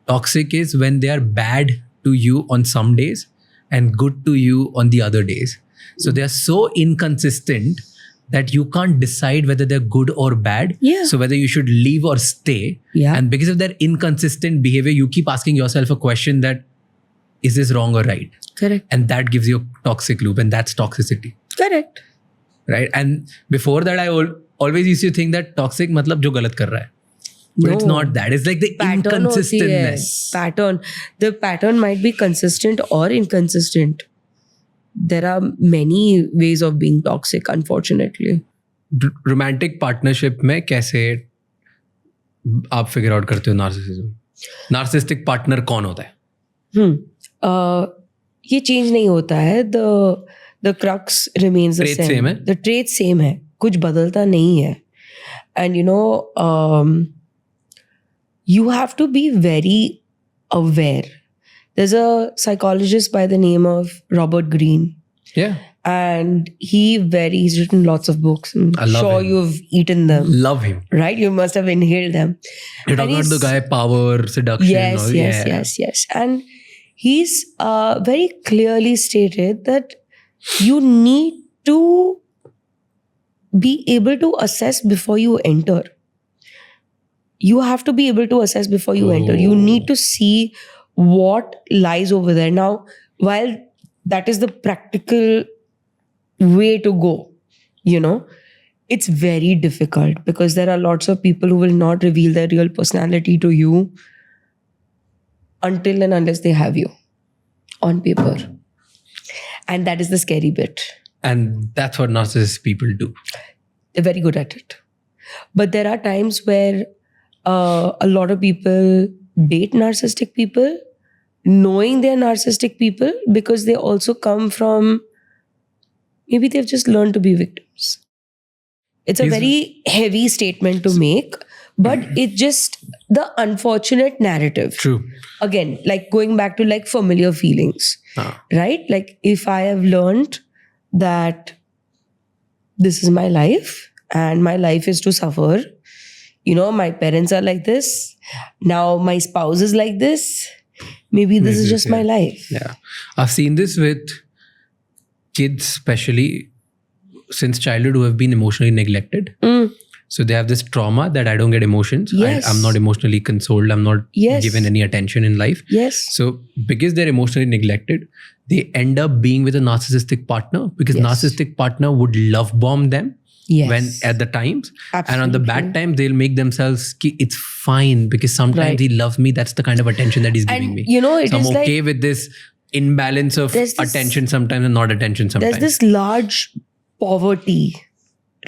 Toxic is when they are bad to you on some days and good to you on the other days. So they are so inconsistent that you can't decide whether they're good or bad.
Yeah.
So whether you should leave or stay.
Yeah.
And because of their inconsistent behavior, you keep asking yourself a question that, is this wrong or right?
Correct.
And that gives you a toxic loop, and that's toxicity.
Correct.
Right? And before that, I always used to think that toxic matlab jo galat kar raha hai. But it's not that. It's like the
Pattern
inconsistentness.
Pattern. The pattern might be consistent or inconsistent. There are many ways of being toxic, unfortunately.
Romantic partnership में कैसे आप figure out करते हो narcissism? Narcissistic partner कौन होता है?
ये change नहीं होता है. The crux remains the
Trait
same.
same है?
The trait same है. कुछ बदलता नहीं है. And you have to be very aware. There's a psychologist by the name of Robert Greene.
Yeah.
And he's written lots of books. I'm
I love
sure
him.
you've eaten them.
Love him.
Right? You must have inhaled them.
You're talking about the guy, power, seduction.
Yes. And he's very clearly stated that you need to be able to assess before you enter. You have to be able to assess before you enter. You need to see what lies over there. Now, while that is the practical way to go, you know, it's very difficult because there are lots of people who will not reveal their real personality to you until and unless they have you on paper. And that is the scary bit.
And that's what narcissist people do.
They're very good at it. But there are times where a lot of people date narcissistic people, knowing they're narcissistic people, because they also come from, maybe they've just learned to be victims. It's a very heavy statement to make, but it's just the unfortunate narrative.
True.
Again, like going back to like familiar feelings, right? Like if I have learned that this is my life and my life is to suffer, you know, my parents are like this, now my spouse is like this, maybe this is just my life.
Yeah. I've seen this with kids, especially since childhood, who have been emotionally neglected. So they have this trauma that I don't get emotions.
Yes.
I'm not emotionally consoled. I'm not given any attention in life.
Yes.
So because they're emotionally neglected, they end up being with a narcissistic partner, because narcissistic partner would love bomb them when at the times.
Absolutely.
And on the bad time, they'll make themselves, it's fine because sometimes he loves me. That's the kind of attention that he's giving me.
You know,
so I'm okay with this imbalance of attention sometimes and not attention sometimes.
There's this large poverty,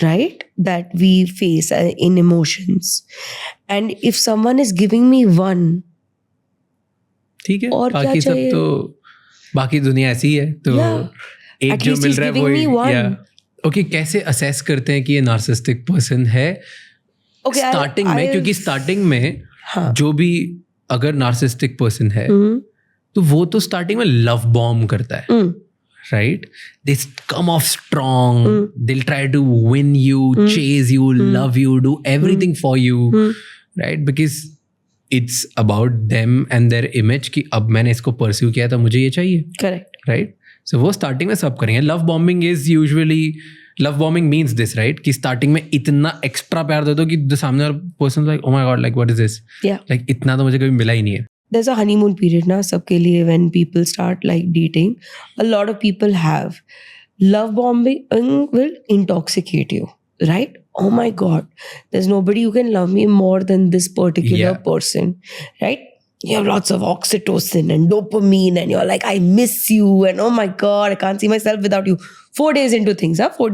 right, that we face in emotions. And if someone is giving me one,
ठीक है,
और
बाकी सब तो बाकी दुनिया ऐसी है, तो एक जो मिल रहा है वो ओके. कैसे असेस करते हैं कि ये नार्सिसिस्टिक पर्सन है स्टार्टिंग में? क्योंकि स्टार्टिंग में जो भी अगर नार्सिसिस्टिक पर्सन है तो वो तो स्टार्टिंग में लव बॉम्ब करता है, right? They come off strong. They'll try to win you, chase you, love you, do everything for you, right? Because it's about them and their image कि अब मैंने इसको pursue किया तो मुझे ये चाहिए.
Correct.
Right? So वो starting में सब करेंगे. Love bombing is usually, love bombing means this, right? कि starting में इतना extra प्यार दे दो कि the सामने वाला person like, oh my god, like what is this?
Yeah.
Like इतना तो मुझे कभी मिला ही नहीं है.
There's a honeymoon period na sabke liye when people start like dating. A lot of people have. Love bombing will intoxicate you, right? Oh my god, there's nobody who can love me more than this particular person, right? You have lots of oxytocin and dopamine and you're like, I miss you and oh my god, I can't see myself without you. 4 days into things, 4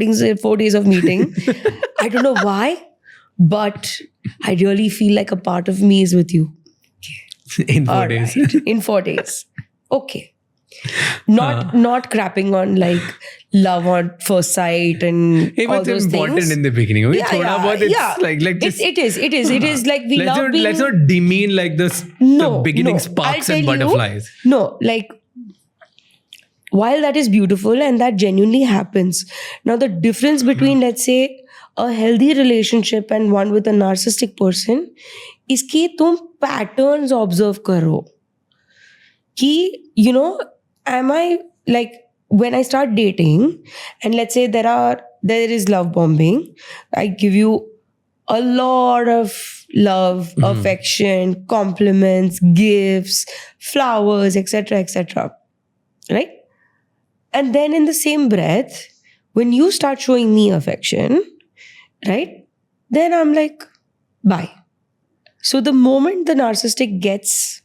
days of meeting. I don't know why, but I really feel like a part of me is with you.
In 4 days.
Right. In 4 days. Okay. Not crapping on like love on first sight and all those
important
things.
In the beginning. Like just,
it is like we love being.
Let's not demean like the beginning sparks and butterflies.
No, like while that is beautiful and that genuinely happens. Now the difference between let's say a healthy relationship and one with a narcissistic person इसकी तुम patterns observe करो कि you know, am I like when I start dating and let's say there is love bombing, I give you a lot of love, affection, compliments, gifts, flowers, etc., right? And then in the same breath, when you start showing me affection, right, then I'm like, bye. So the moment the narcissistic gets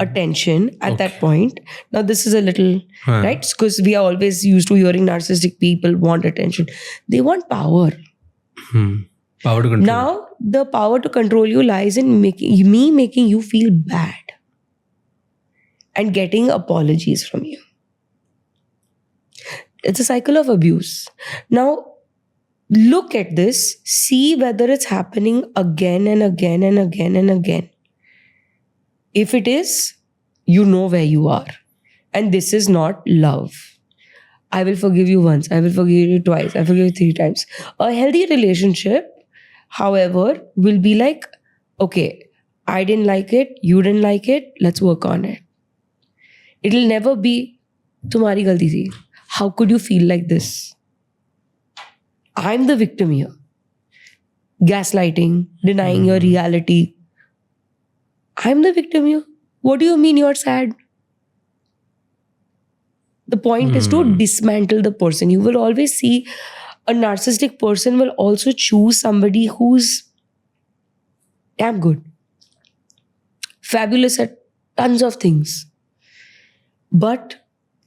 attention at that point, now this is a little, right? Because we are always used to hearing narcissistic people want attention. They want power.
Power to control.
Now the power to control you lies in making you feel bad and getting apologies from you. It's a cycle of abuse. Now, look at this, see whether it's happening again and again and again and again. If it is, you know where you are. And this is not love. I will forgive you once, I will forgive you twice, I forgive you 3 times. A healthy relationship, however, will be like, okay, I didn't like it, you didn't like it, let's work on it. It'll never be, tumhari galti thi. How could you feel like this? I'm the victim here. Gaslighting, denying your reality. I'm the victim here. what do you mean you're sad? The point is to dismantle the person. You will always see a narcissistic person will also choose somebody who's damn good, fabulous at tons of things, but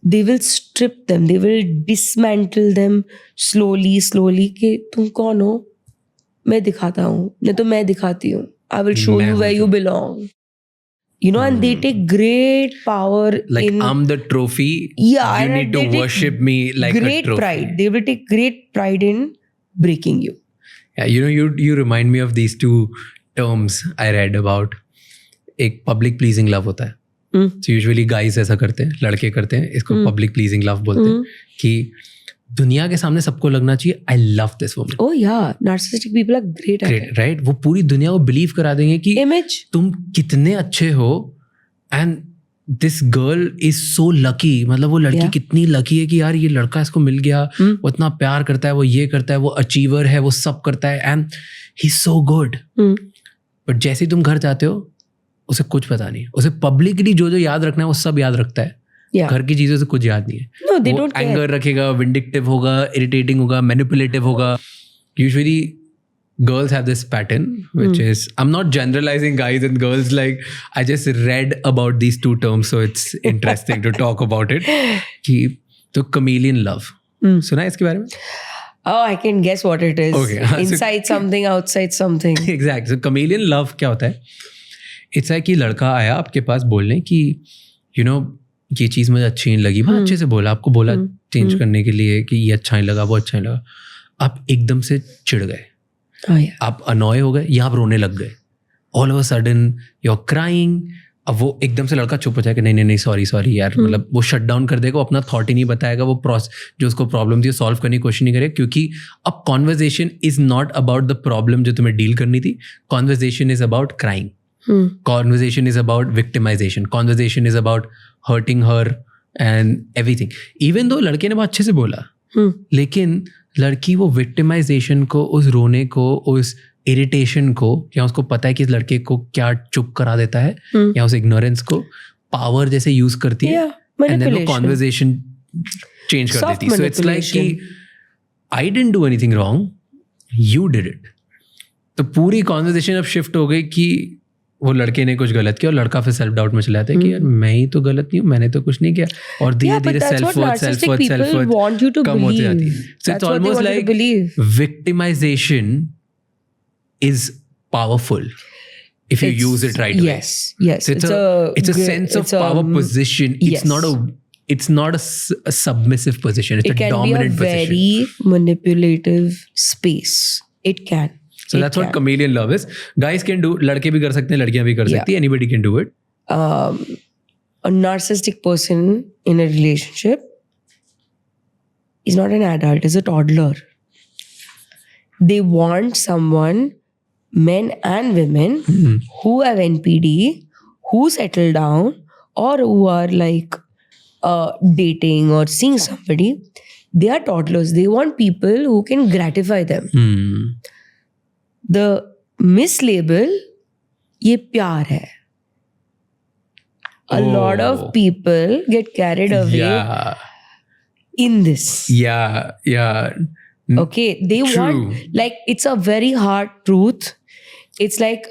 they will strip them, they will dismantle them slowly कि तुम कौन हो, मैं दिखाता हूँ, नहीं तो मैं दिखाती हूँ, I will show you where you belong. You know, and they take great power
like
in...
I'm the trophy.
Yeah,
you need to worship me like a trophy.
Great pride. They will take great pride in breaking you.
Yeah, you know, you remind me of these two terms I read about. एक public pleasing love होता है. So usually guys ऐसा करते हैं, लड़के करते हैं, इसको public pleasing love बोलते हैं कि दुनिया के सामने सबको लगना चाहिए I love this woman.
Oh yeah, narcissistic people are great at it.
Right? वो पूरी दुनिया को believe करा देंगे कि
image
तुम कितने अच्छे हो and this girl is so lucky. मतलब वो लड़की कितनी lucky है कि यार ये लड़का इसको मिल गया, वो इतना प्यार करता है, वो ये करता है, वो achiever है, वो सब करता है and he's so good. But जैसे ही तुम घर जाते हो उसे कुछ पता नहीं है. उसे publicly जो जो याद रखना है वो सब याद रखता है. घर की चीजों से कुछ याद नहीं है.
No, they
वो
don't care.
एंगर रखेगा, विंडिक्टिव होगा, इरिटेटिंग होगा, मैनिपुलेटिव होगा. Usually girls have this pattern which is, I'm not generalizing guys and girls, like I just read about these two terms so it's interesting to talk about it. कि तो chameleon love सुना है इसके बारे में?
Oh, I can guess what it is.
Okay.
Inside something, outside something.
Exactly. So chameleon love क्या होता है? It's like कि लड़का आया आपके पास बोलने कि you know ये चीज़ मुझे अच्छी नहीं लगी, बहुत अच्छे से बोला, आपको बोला चेंज करने के लिए कि ये अच्छा नहीं लगा, वो अच्छा नहीं लगा. आप एकदम से चिढ़ गए, आप अनॉय हो गए या आप रोने लग गए. All of a sudden you are crying. अब वो एकदम से लड़का चुप हो जाएगा, नहीं सॉरी यार, मतलब वो शट डाउन कर देगा, वो अपना थॉट ही नहीं बताएगा, वो जो उसको प्रॉब्लम थी सॉल्व करने की कोशिश नहीं करेगा. क्योंकि अब conversation is not about the problem जो तुम्हें डील करनी थी. Conversation is about crying. Conversation is about victimization. Conversation is about hurting her and everything. Even though लड़के ने बहुत अच्छे से बोला, लेकिन लड़की वो victimization को, उस रोने को, उस irritation को, या उसको पता है कि इस लड़के को क्या चुप करा देता है, या उस ignorance को power जैसे use करती है, and then वो conversation change कर देती है. So it's like कि I didn't do anything wrong, you did it. तो पूरी conversation अब shift हो गई कि वो लड़के ने कुछ गलत किया और लड़का फिर सेल्फ डाउट में चला जाता है कि यार मैं ही तो गलत नहीं हूँ, मैंने तो कुछ नहीं किया. और धीरे धीरे सेल्फ वर्थ कम होती जाती है. So it's almost like victimisation is powerful if you use it right way.
Yes.
So it's a sense of power position. It's not a submissive position. It's a dominant position.
It can be a very manipulative space. It can.
So that's what chameleon love is. Guys can do, लड़के भी कर सकते हैं, लड़कियां भी कर सकती हैं. Anybody can do it.
A narcissistic person in a relationship is not an adult, is a toddler. They want someone, men and women, who have NPD, who settle down, or who are like dating or seeing somebody. They are toddlers. They want people who can gratify them. The mislabel, ये प्यार है. A lot of people get carried away in this.
Yeah.
Okay, they want, like, it's a very hard truth. It's like,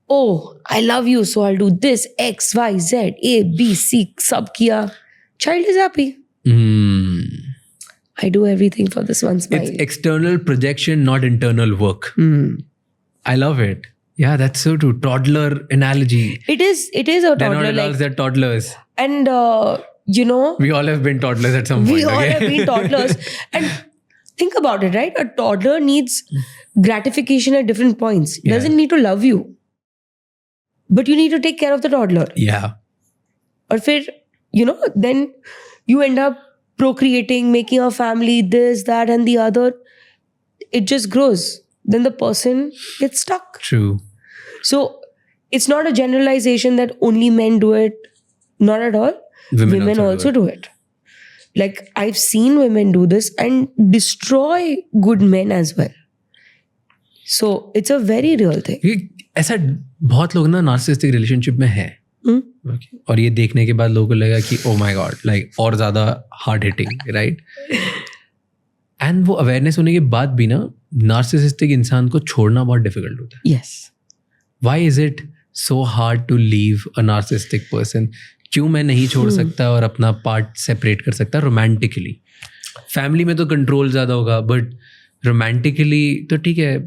oh, I love you, so I'll do this, X, Y, Z, A, B, C, sab kiya. Child is happy. I do everything for this one smile.
It's external projection, not internal work. I love it. Yeah, that's so true. Toddler analogy.
It is a toddler.
They're not adults, they're toddlers.
And you know,
we all have been toddlers at some point.
We all have been toddlers. And think about it, right? A toddler needs gratification at different points. Doesn't need to love you, but you need to take care of the toddler.
Yeah.
Or you know, then you end up procreating, making a family, this, that, and the other. It just grows. Then the person gets stuck.
True.
So it's not a generalization that only men do it. Not at all. Women also do it. Like, I've seen women do this and destroy good men as well. So it's a very real thing.
ऐसा बहुत लोग ना narcissistic relationship में है. Okay. और ये देखने के बाद लोगों को लगा कि ओ माय गॉड, लाइक और ज़्यादा हार्ड हिटिंग, राइट? एंड वो अवेयरनेस होने के बाद भी ना नार्सिसिस्टिक इंसान को छोड़ना बहुत डिफिकल्ट होता है.
Yes.
Why is it so hard to leave a narcissistic person? क्यों मैं नहीं छोड़ सकता और अपना पार्ट सेपरेट कर सकता रोमांटिकली? फैमिली में तो कंट्रोल ज़्यादा होगा, बट रोमांटिकली तो ठीक है,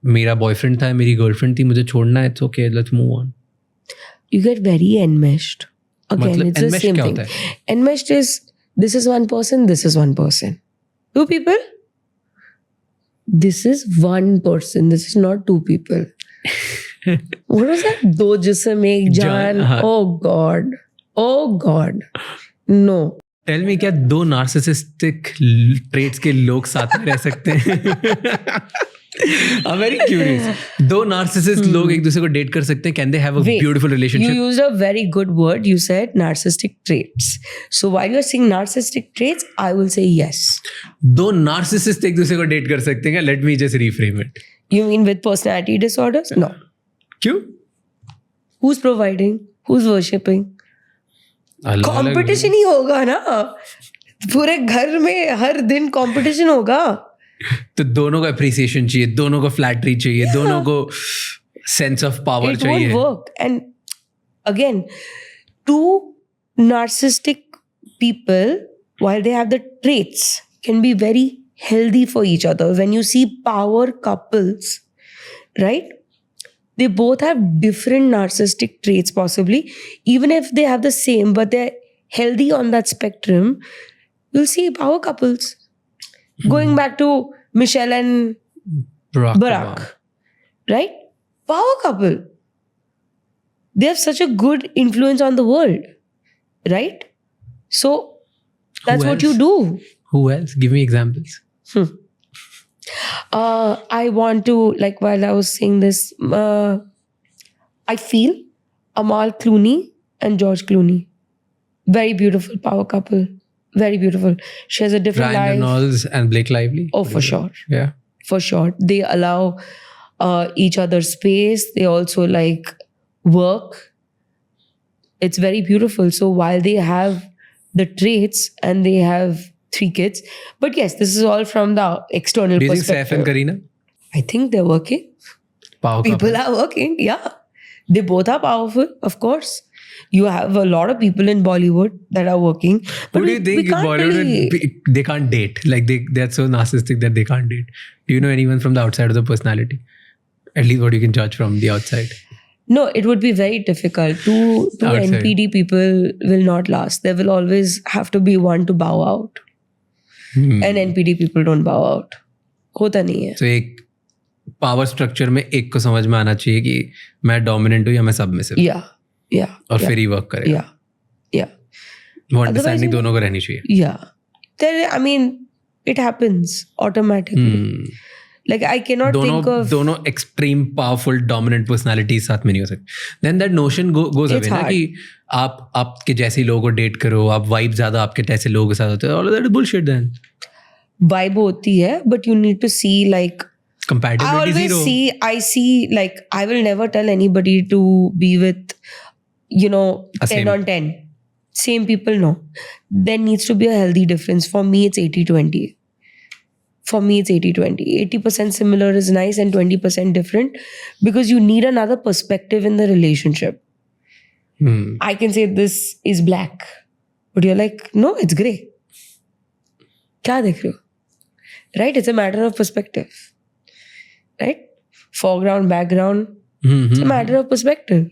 मेरा बॉयफ्रेंड था, मेरी गर्लफ्रेंड थी, मुझे छोड़ना है, it's okay, let's move on.
You get very enmeshed. Again,
मतलब
it's the
enmeshed
same
क्या
thing.
होता है?
Enmeshed is this is one person, this is one person. Two people? This is one person. This is not two people. What was that? दो जिस्म एक जान.
हाँ.
Oh God. Oh God. No.
Tell me, क्या दो narcissistic traits के लोग साथ में रह सकते हैं? I'm very curious. दो नार्सिसिस्ट लोग एक दूसरे को डेट कर सकते हैं? Can they have a
Wait,
beautiful
You
relationship?
used a very good word. You said narcissistic traits. So while you're saying narcissistic traits, I will say yes.
दो narcissist एक दूसरे को डेट कर सकते हैं? Let me just reframe it.
You mean with personality disorders? No.
क्यों?
Who's providing? Who's worshipping?
अलग-अलग
competition ही होगा ना. पूरे घर में हर दिन कंपटीशन होगा.
तो दोनों को अप्रिसिएशन चाहिए, दोनों को फ्लैटरी चाहिए, दोनों को सेंस ऑफ पावर
It
चाहिए.
won't work. And again, two narcissistic people, while they have the traits, can be very healthy for each other. When you see power couples, right? They both have different narcissistic traits possibly. Even if they have the same, but they're healthy on that spectrum, you'll see power couples. Going back to Michelle and Barack, right? Power couple. They have such a good influence on the world, right? So that's what you
else?
do.
Who else? Give me examples.
I want to, like, while I was saying this, I feel Amal Clooney and George Clooney. Very beautiful power couple. Very beautiful. She has a different
Ryan
life.
Reynolds and Blake Lively.
Oh, for sure.
Yeah.
For sure. They allow each other space. They also like work. It's very beautiful. So while they have the traits and they have 3 kids, but yes, this is all from the external
Do you think Saif
perspective.
and Kareena?
I think they're working.
Power
People
couple.
are working. Yeah. They both are powerful, of course. You have a lot of people in Bollywood that are working. But
Who do you think Bollywood, they can't date? Like they're so narcissistic that they can't date. Do you know anyone from the outside of the personality? At least what you can judge from the outside.
No, it would be very difficult. Two
Outside.
NPD people will not last. There will always have to be one to bow out. And NPD people don't bow out. होता नहीं है.
So एक power structure में एक को समझ में आना चाहिए कि मैं डोमिनेंट हूँ या मैं सबमिसिव.
Yeah.
और फिर ही वर्क करेगा.
Yeah.
वो अंडरस्टैंडिंग दोनों को रहनी चाहिए.
Yeah. I mean, it happens automatically. Like I cannot think of
दोनों एक्सट्रीम पावरफुल डोमिनेंट पर्सनालिटीज साथ में नहीं हो सकती. Then that notion goes away ना कि आप आपके जैसे लोगों को डेट करो, आप वाइब ज्यादा आपके जैसे लोगों के साथ होते हैं. All that is bullshit. Then
vibe होती है, but you need to see like
compatibility zero.
I see like I will never tell anybody to be with, you know, 10 on 10. Same people, no. There needs to be a healthy difference. For me, it's 80-20. For me, it's 80-20. 80% similar is nice and 20% different because you need another perspective in the relationship. I can say this is black, but you're like, no, it's grey. क्या देख रहे हो? Right? It's a matter of perspective. Right? Foreground, background. It's a matter of perspective.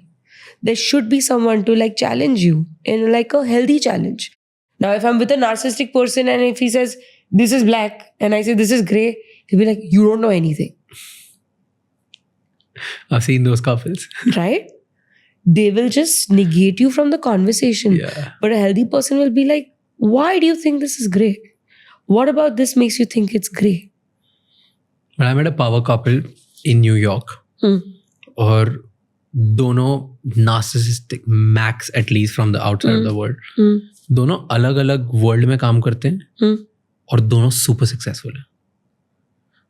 There should be someone to like challenge you in like a healthy challenge. Now, if I'm with a narcissistic person and if he says, this is black and I say, this is grey, he'll be like, you don't know anything.
I've seen those couples.
Right? They will just negate you from the conversation.
Yeah.
But a healthy person will be like, why do you think this is grey? What about this makes you think it's grey?
But I met a power couple in New York. और दोनों narcissistic max at least from the outside of the world. दोनों अलग अलग world में काम करते हैं और दोनों सुपर सक्सेसफुल हैं.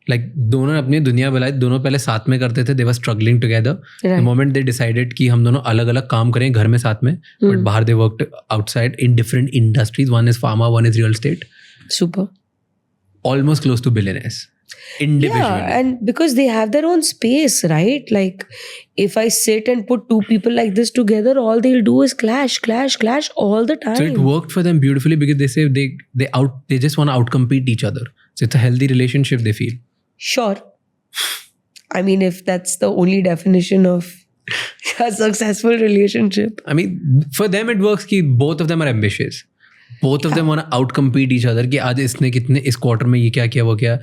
लाइक दोनों ने अपनी दुनिया बनाई, दोनों पहले साथ में करते थे, they were struggling together. The moment they decided कि हम दोनों अलग अलग काम करें घर में साथ में, बट बाहर they worked outside in different industries. One is pharma, one is real estate.
Super.
Almost close to billionaires individually.
Yeah, and because they have their own space, right? Like, if I sit and put two people like this together, all they'll do is clash all the time.
So it worked for them beautifully because they say they just want to outcompete each other. So it's a healthy relationship, they feel.
Sure. I mean, if that's the only definition of a successful relationship.
I mean, for them it works कि both of them are ambitious. Both of them want to outcompete each other कि आज इसने कितने इस quarter में ये क्या किया वो क्या.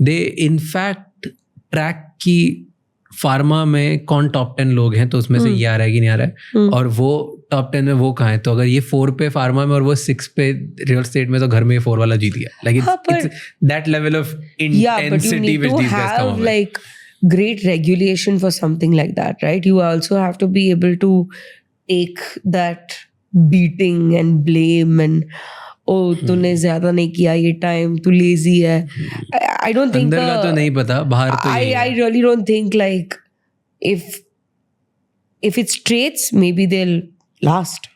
They in fact track की फार्मा में कौन टॉप 10 लोग हैं तो उसमें से ये आ रहा है कि नहीं आ रहा है, और वो टॉप 10 में वो कहाँ है. तो अगर ये 4 पे फार्मा में और वो 6 पे रियल एस्टेट में, तो घर में ये 4 वाला जीत गया. Like it's that level of intensity which these guys come up with.
Like great regulation for something like that, right? You also have to be able to take that beating and blame and तूने ज्यादा नहीं किया ये time, तू lazy है. I don't think
अंदर का तो नहीं पता, बाहर तो
I really don't think like if it's traits maybe they'll last,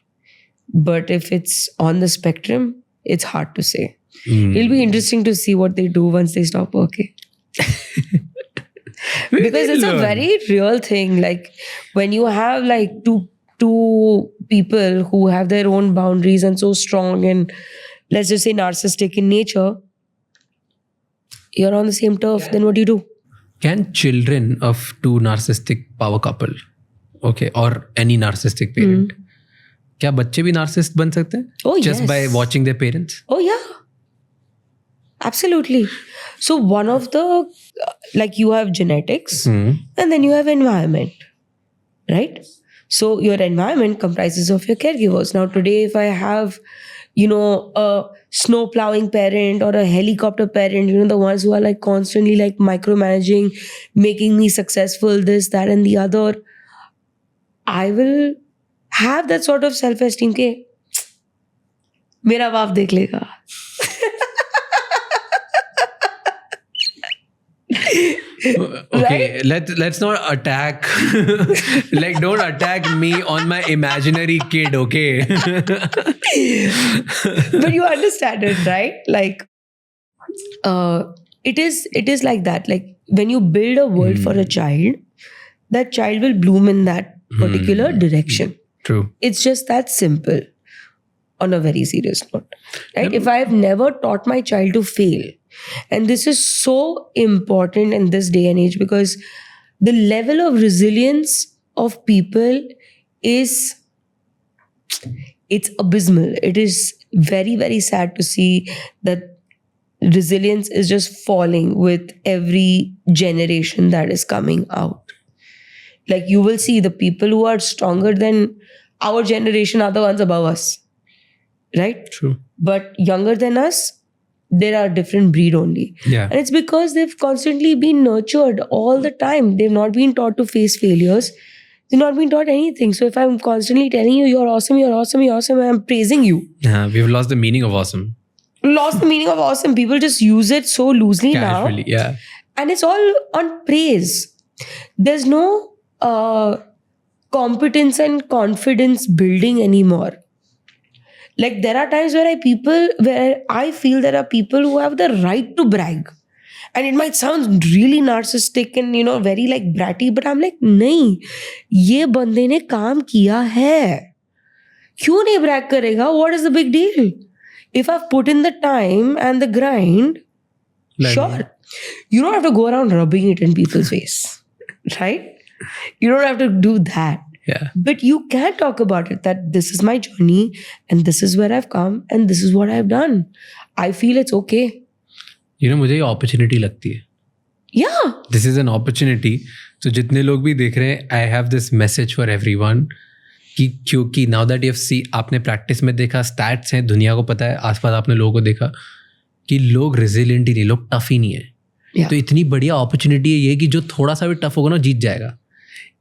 but if it's on the spectrum it's hard to say. It'll be interesting to see what they do once they stop working. Because it's a very real thing. Like when you have like two people who have their own boundaries and so strong and let's just say narcissistic in nature, you're on the same turf, then what do you do?
Can children of two narcissistic power couple, okay, or any narcissistic parent, क्या बच्चे भी narcissist बन सकते हैं?
Oh,
just by watching their parents?
Oh yeah, absolutely. So one of the like you have genetics and then you have environment, right? So your environment comprises of your caregivers. Now today if I have, you know, a snow plowing parent or a helicopter parent, you know, the ones who are like constantly like micromanaging, making me successful, this, that and the other, I will have that sort of self-esteem ke mera baap dekh lega.
Okay, let's not attack like don't attack me on my imaginary kid, okay?
But you understand it, right? Like it is like that. Like when you build a world for a child, that child will bloom in that particular direction.
True.
It's just that simple. On a very serious note, right? If I have never taught my child to fail, and this is so important in this day and age because the level of resilience of people it's abysmal. It is very, very sad to see that resilience is just falling with every generation that is coming out. Like you will see the people who are stronger than our generation are the ones above us. Right?
True.
But younger than us, there are different breed only.
Yeah.
And it's because they've constantly been nurtured all the time. They've not been taught to face failures. They've not been taught anything. So if I'm constantly telling you, you're awesome, you're awesome, you're awesome, I'm praising you.
Yeah, we've lost the meaning of awesome.
Lost the meaning of awesome. People just use it so loosely
Casually,
now.
yeah.
And it's all on praise. There's no competence and confidence building anymore. Like there are times where I feel there are people who have the right to brag. And it might sound really narcissistic and, you know, very like bratty, but I'm like, nahi, ye bande ne kaam kiya hai. Kyun nahi brag karega? What is the big deal? If I've put in the time and the grind, sure. You don't have to go around rubbing it in people's face, right? You don't have to do that.
Yeah.
But you can talk about it that this is my journey and this is where I've come and this is what I've done. I feel it's okay.
You know, मुझे ये opportunity लगती है.
Yeah.
This is an opportunity. So जितने लोग भी देख रहे हैं, I have this message for everyone कि क्योंकि now that you have seen, आपने practice में देखा, stats हैं, दुनिया को पता है, आसपास आपने लोगों को देखा कि लोग resilient ही नहीं, लोग tough ही नहीं है.
Yeah.
तो इतनी बढ़िया opportunity है ये कि जो थोड़ा सा भी tough होगा ना जीत जाएगा.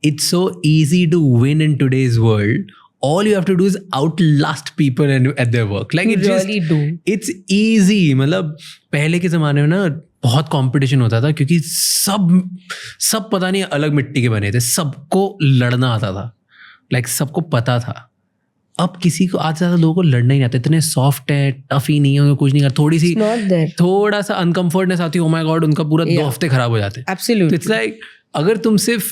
It's so easy to win in today's world all you have to do is outlast people at their work. Like
You really do.
It's easy. मतलब पहले के ज़माने में ना बहुत कंपटीशन होता था क्योंकि सब पता नहीं अलग मिट्टी के बने थे, सबको लड़ना आता था, लाइक सबको पता था. अब किसी को आज ज़्यादा लोगों को लड़ना ही नहीं आता, इतने सॉफ्ट है, टफ ही नहीं है, कुछ नहीं कर, थोड़ी सी थोड़ा सा अनकंफर्टनेस आती है, ओह माय गॉड, उनका पूरा 2 हफ्ते खराब हो जाते हैं.
Absolutely.
इट्स लाइक अगर तुम सिर्फ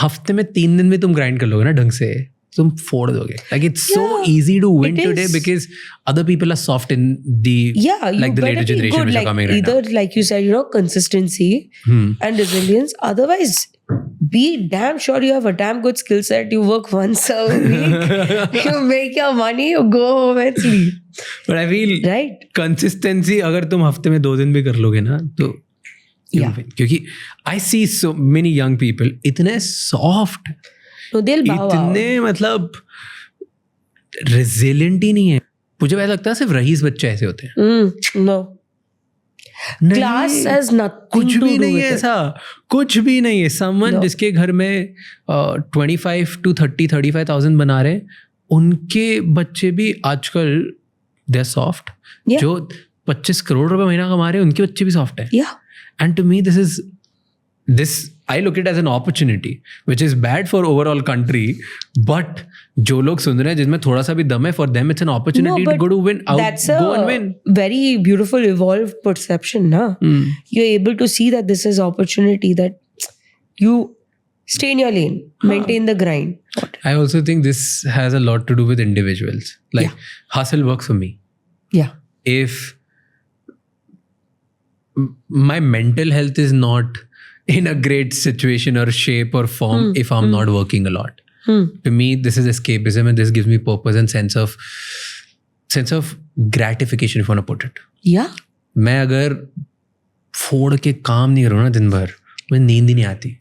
हफ्ते में 3 दिन में तुम ग्राइंड कर लोगे ना ढंग से, तुम फोड़ दोगे. Like it's so easy to win today because other people are soft in the like the later generation which are coming right now.
Either like you said, consistency and resilience. Otherwise, be damn sure you have a damn good skill set. You work once a week, you make your money, you go home and sleep.
But I feel
right,
consistency अगर तुम हफ्ते में 2 दिन भी कर लोगे ना तो you'll win. क्योंकि I see so many young people इतने soft,
no, they'll bow out.
इतने मतलब resilient ही नहीं है. मुझे ऐसा लगता है सिर्फ रईस बच्चे ऐसे होते हैं.
No. Class has nothing
कुछ
to
भी
do
नहीं
with
है
it.
ऐसा, कुछ भी नहीं है. Someone जिसके घर में 25 to 35,000 बना रहे, उनके बच्चे भी आजकल they're soft.
Yeah.
जो 25 करोड़ रुपए महीना कमा रहे हैं उनके बच्चे भी सॉफ्ट है.
Yeah.
And to me this I look at it as an opportunity which is bad for overall country, but जो लोग सुन रहे हैं जिसमें थोड़ा सा भी दम है, for them it's an opportunity to go to win out,
that's
go and win.
Very beautiful evolved perception, na? You're able to see that this is opportunity, that you stay in your lane, maintain the grind.
I also think this has a lot to do with individuals. Like hustle works for me.
Yeah.
If my mental health is not in a great situation or shape or form, if I'm not working a lot, to me this is escapism and this gives me purpose and sense of gratification, if you want to put it.
Yeah.
मैं अगर फोड़ के काम नहीं करूँ ना दिन भर, मुझे नींद ही नहीं आती,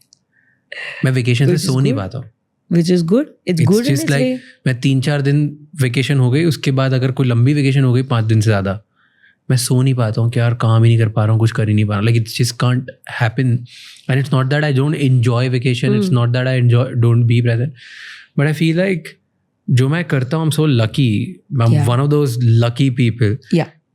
मैं वेकेशन से सो नहीं पाता हूँ.
Which is good. It's good in its
like
way.
मैं 3-4 दिन वेकेशन हो गई, उसके बाद अगर कोई लंबी वेकेशन हो गई 5 दिन से ज़्यादा, मैं सो नहीं पाता हूँ कि यार काम ही नहीं कर पा रहा हूँ, कुछ कर ही नहीं पा रहा हूँ. Like it's just can't happen. And it's not that I don't enjoy vacation, it's not that I don't be present, but I feel like जो मैं करता हूँ, I am so lucky, I am one of those lucky people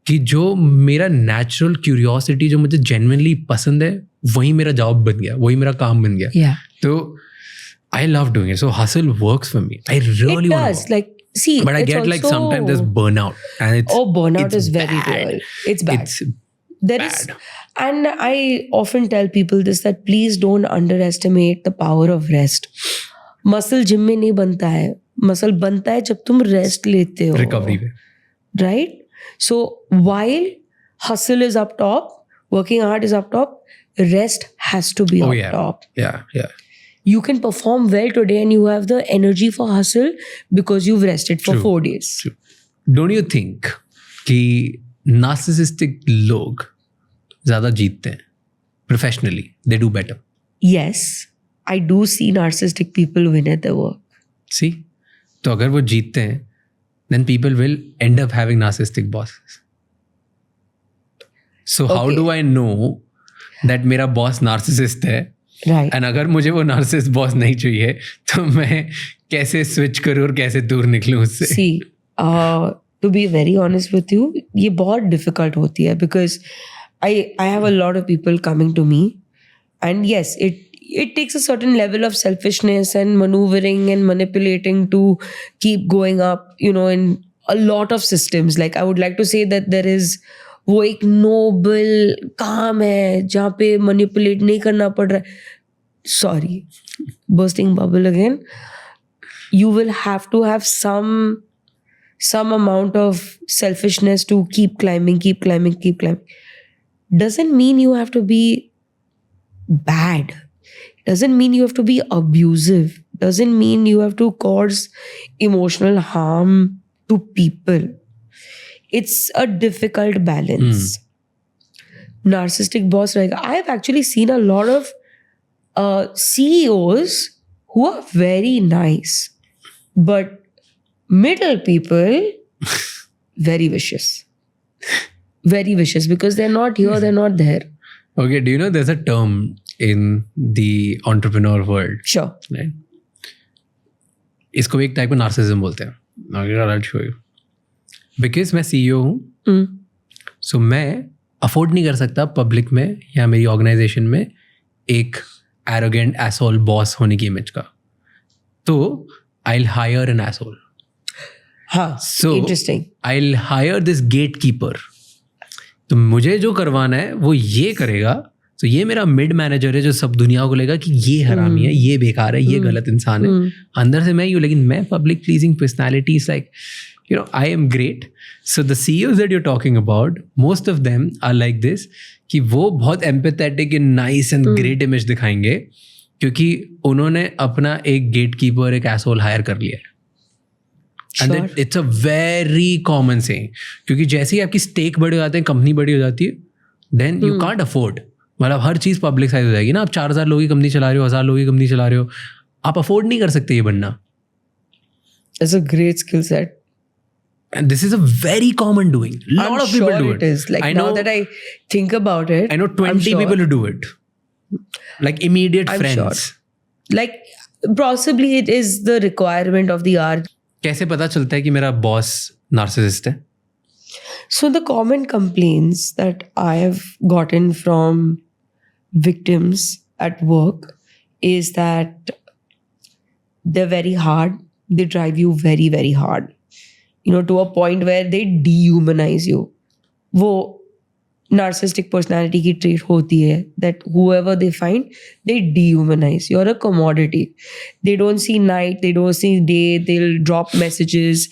कि जो मेरा natural curiosity जो मुझे genuinely पसंद है, वही मेरा जॉब बन गया, वही मेरा काम बन गया. तो I love doing it. So hustle works for me. I really want to work.
Like, see,
but I get like sometimes there's burnout, and it's
burnout is very
bad.
real. It's bad.
It's
There
bad.
is, and I often tell people this, that please don't underestimate the power of rest. Muscle gym में नहीं बनता है, muscle बनता है जब तुम rest लेते हो.
Recovery पे.
Right? So while hustle is up top, working hard is up top, rest has to be up top.
Yeah.
You can perform well today and you have the energy for hustle because you've rested for 4 days.
True. Don't you think कि narcissistic लोग ज़्यादा जीतते हैं professionally? They do better.
Yes, I do see narcissistic people win at their work.
See? तो अगर वो जीतते हैं, then people will end up having narcissistic bosses. So how do I know that मेरा boss narcissist है?
Right.
And अगर मुझे वो नार्सिसिस्ट बॉस नहीं चाहिए तो मैं कैसे स्विच करूँ और कैसे दूर निकलूँ उससे?
See, to be very honest with you, ये बहुत difficult होती है because I have a lot of people coming to me, and yes, it takes a certain level of selfishness and maneuvering and manipulating to keep going up, in a lot of systems. Like I would like to say that there is वो एक Nobel काम है जहाँ पे manipulate नहीं करना पड़ रहा है. Sorry, bursting bubble again. You will have to have some amount of selfishness to keep climbing. Doesn't mean you have to be bad. Doesn't mean you have to be abusive. Doesn't mean you have to cause emotional harm to people. It's a difficult balance. Narcissistic boss, like I've actually seen a lot of CEOs who are very nice, but middle people very vicious because they're not here, they're not there.
Okay, do you know there's a term in the entrepreneur world?
Sure.
Right? इसको एक type का narcissism बोलते हैं. Because मैं CEO हूँ, सो मैं afford नहीं कर सकता पब्लिक में या मेरी ऑर्गेनाइजेशन में एक एरोगेंट एसोल बॉस होने की इमेज का. तो I will hire an asshole.
हाँ,
So
interesting.
I'll hire this gatekeeper. तो मुझे जो करवाना है वो ये करेगा. तो ये मेरा मिड मैनेजर है जो सब दुनिया को लेगा कि ये हरामी है, ये बेकार है, ये गलत इंसान है. अंदर से मैं ही हूँ, लेकिन मैं public pleasing personality is like, you know, I am great. So the CEOs that you're talking about, most of them are like this, कि वो बहुत empathetic and nice and great image दिखाएंगे क्योंकि उन्होंने अपना एक gatekeeper, एक asshole hire कर लिया है. And that it's a very common saying. क्योंकि जैसे ही आपकी स्टेक बड़े हो जाते हैं, कंपनी बड़ी हो जाती है, then you can't afford. मतलब हर चीज़ पब्लिक साइज हो जाएगी ना. आप 4,000 लोगों की कंपनी चला रहे हो, 1,000 लोगों की कंपनी चला रहे हो, आप अफोर्ड नहीं कर सकते ये बनना.
It's a great skill set.
And this is a very common doing. Lot of people do it.
It is. Like,
I
now
know,
that I think about it,
I know 20 people who do it. Like immediate
I'm
friends.
sure. Like, possibly it is the requirement of the hour.
कैसे पता चलता है कि मेरा boss narcissist है?
So the common complaints that I have gotten from victims at work is that they're very hard. They drive you very, very hard. You know, to a point where they dehumanize you. वो narcissistic personality की trait होती है that whoever they find, they dehumanize. You're a commodity. They don't see night, they don't see day, they'll drop messages.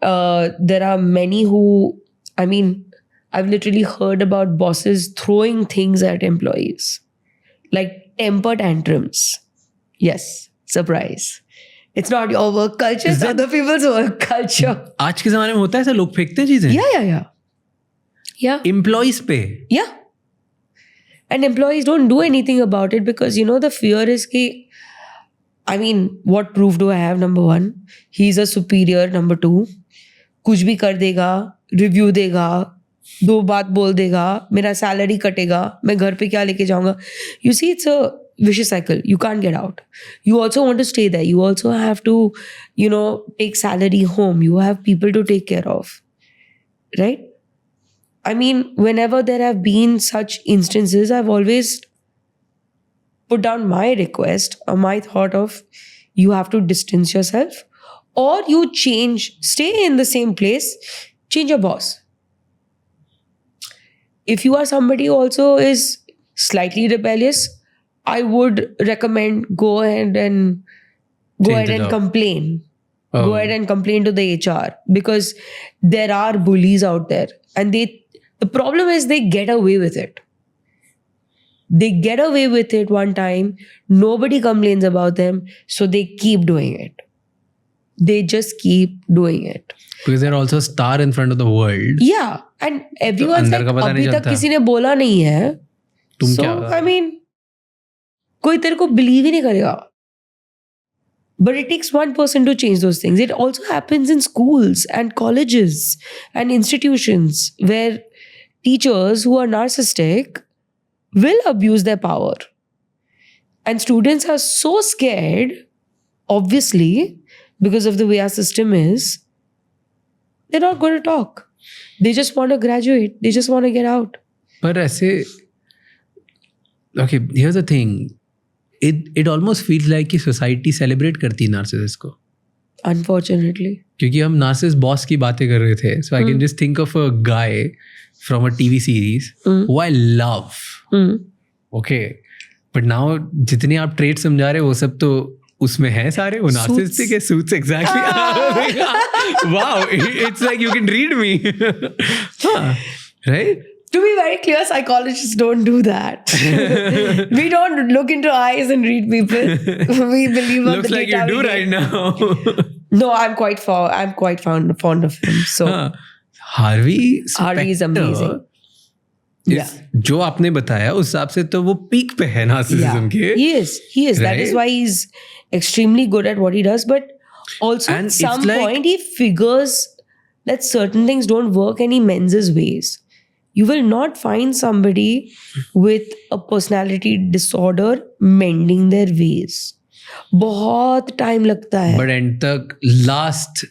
There are many who, I mean, I've literally heard about bosses throwing things at employees. Like temper tantrums. Yes, surprise. It's not your work culture, it's other people's work culture.
आज के ज़माने में होता है ऐसा, लोग फेंकते हैं चीज़ें?
Yeah.
Employees पे?
Yeah. And employees don't do anything about it because, you know, the fear is कि, I mean, what proof do I have? Number one, he's a superior. Number two, कुछ भी कर देगा, review देगा, 2 बात बोल देगा, मेरा salary कटेगा, मैं घर पे क्या लेके जाऊँगा? You see, it's a vicious cycle. You can't get out. You also want to stay there. You also have to, you know, take salary home. You have people to take care of. Right? I mean, whenever there have been such instances, I've always put down my request or my thought of you have to distance yourself or you change, stay in the same place, change your boss. If you are somebody who also is slightly rebellious, I would recommend go ahead and complain. Go ahead and complain to the HR because there are bullies out there and the problem is they get away with it. They get away with it one time, nobody complains about them, so they keep doing it. They just keep doing it.
Because they're also a star in front of the world.
Yeah, and everyone's like, अभी तक किसी ने बोला नहीं है.
तुम क्या?
I mean, कोई तेरे को believe ही नहीं करेगा. But it takes one person to change those things. It also happens in schools and colleges and institutions where teachers who are narcissistic will abuse their power. And students are so scared, obviously, because of the way our system is, they're not going to talk. They just want to graduate. They just want to get out.
But ऐसे, okay, here's the thing. It almost feels like कि society celebrate करती है narcissist को.
Unfortunately.
क्योंकि हम narcissist boss की बातें कर रहे थे. So I can just think of a guy from a TV series who I love. Okay. But now जितने आप traits समझा रहे हो वो सब तो उसमें हैं सारे, वो narcissistic है. Suits, exactly. Wow. It's like you can read me. Right?
To be very clear, psychologists don't do that. We don't look into eyes and read people. We believe on
Looks
the
like
data
you do right now.
No, I'm quite fond of him. So
Harvey
is amazing.
Yeah. जो आपने बताया उस हिसाब से तो वो peak पे है नार्सिसिज्म के.
He is.
Right?
That is why he's extremely good at what he does. But also
And
at some
it's like,
point he figures that certain things don't work and he mends his ways. You will not find somebody with a personality disorder mending their ways. बहुत time लगता है.
But and तक last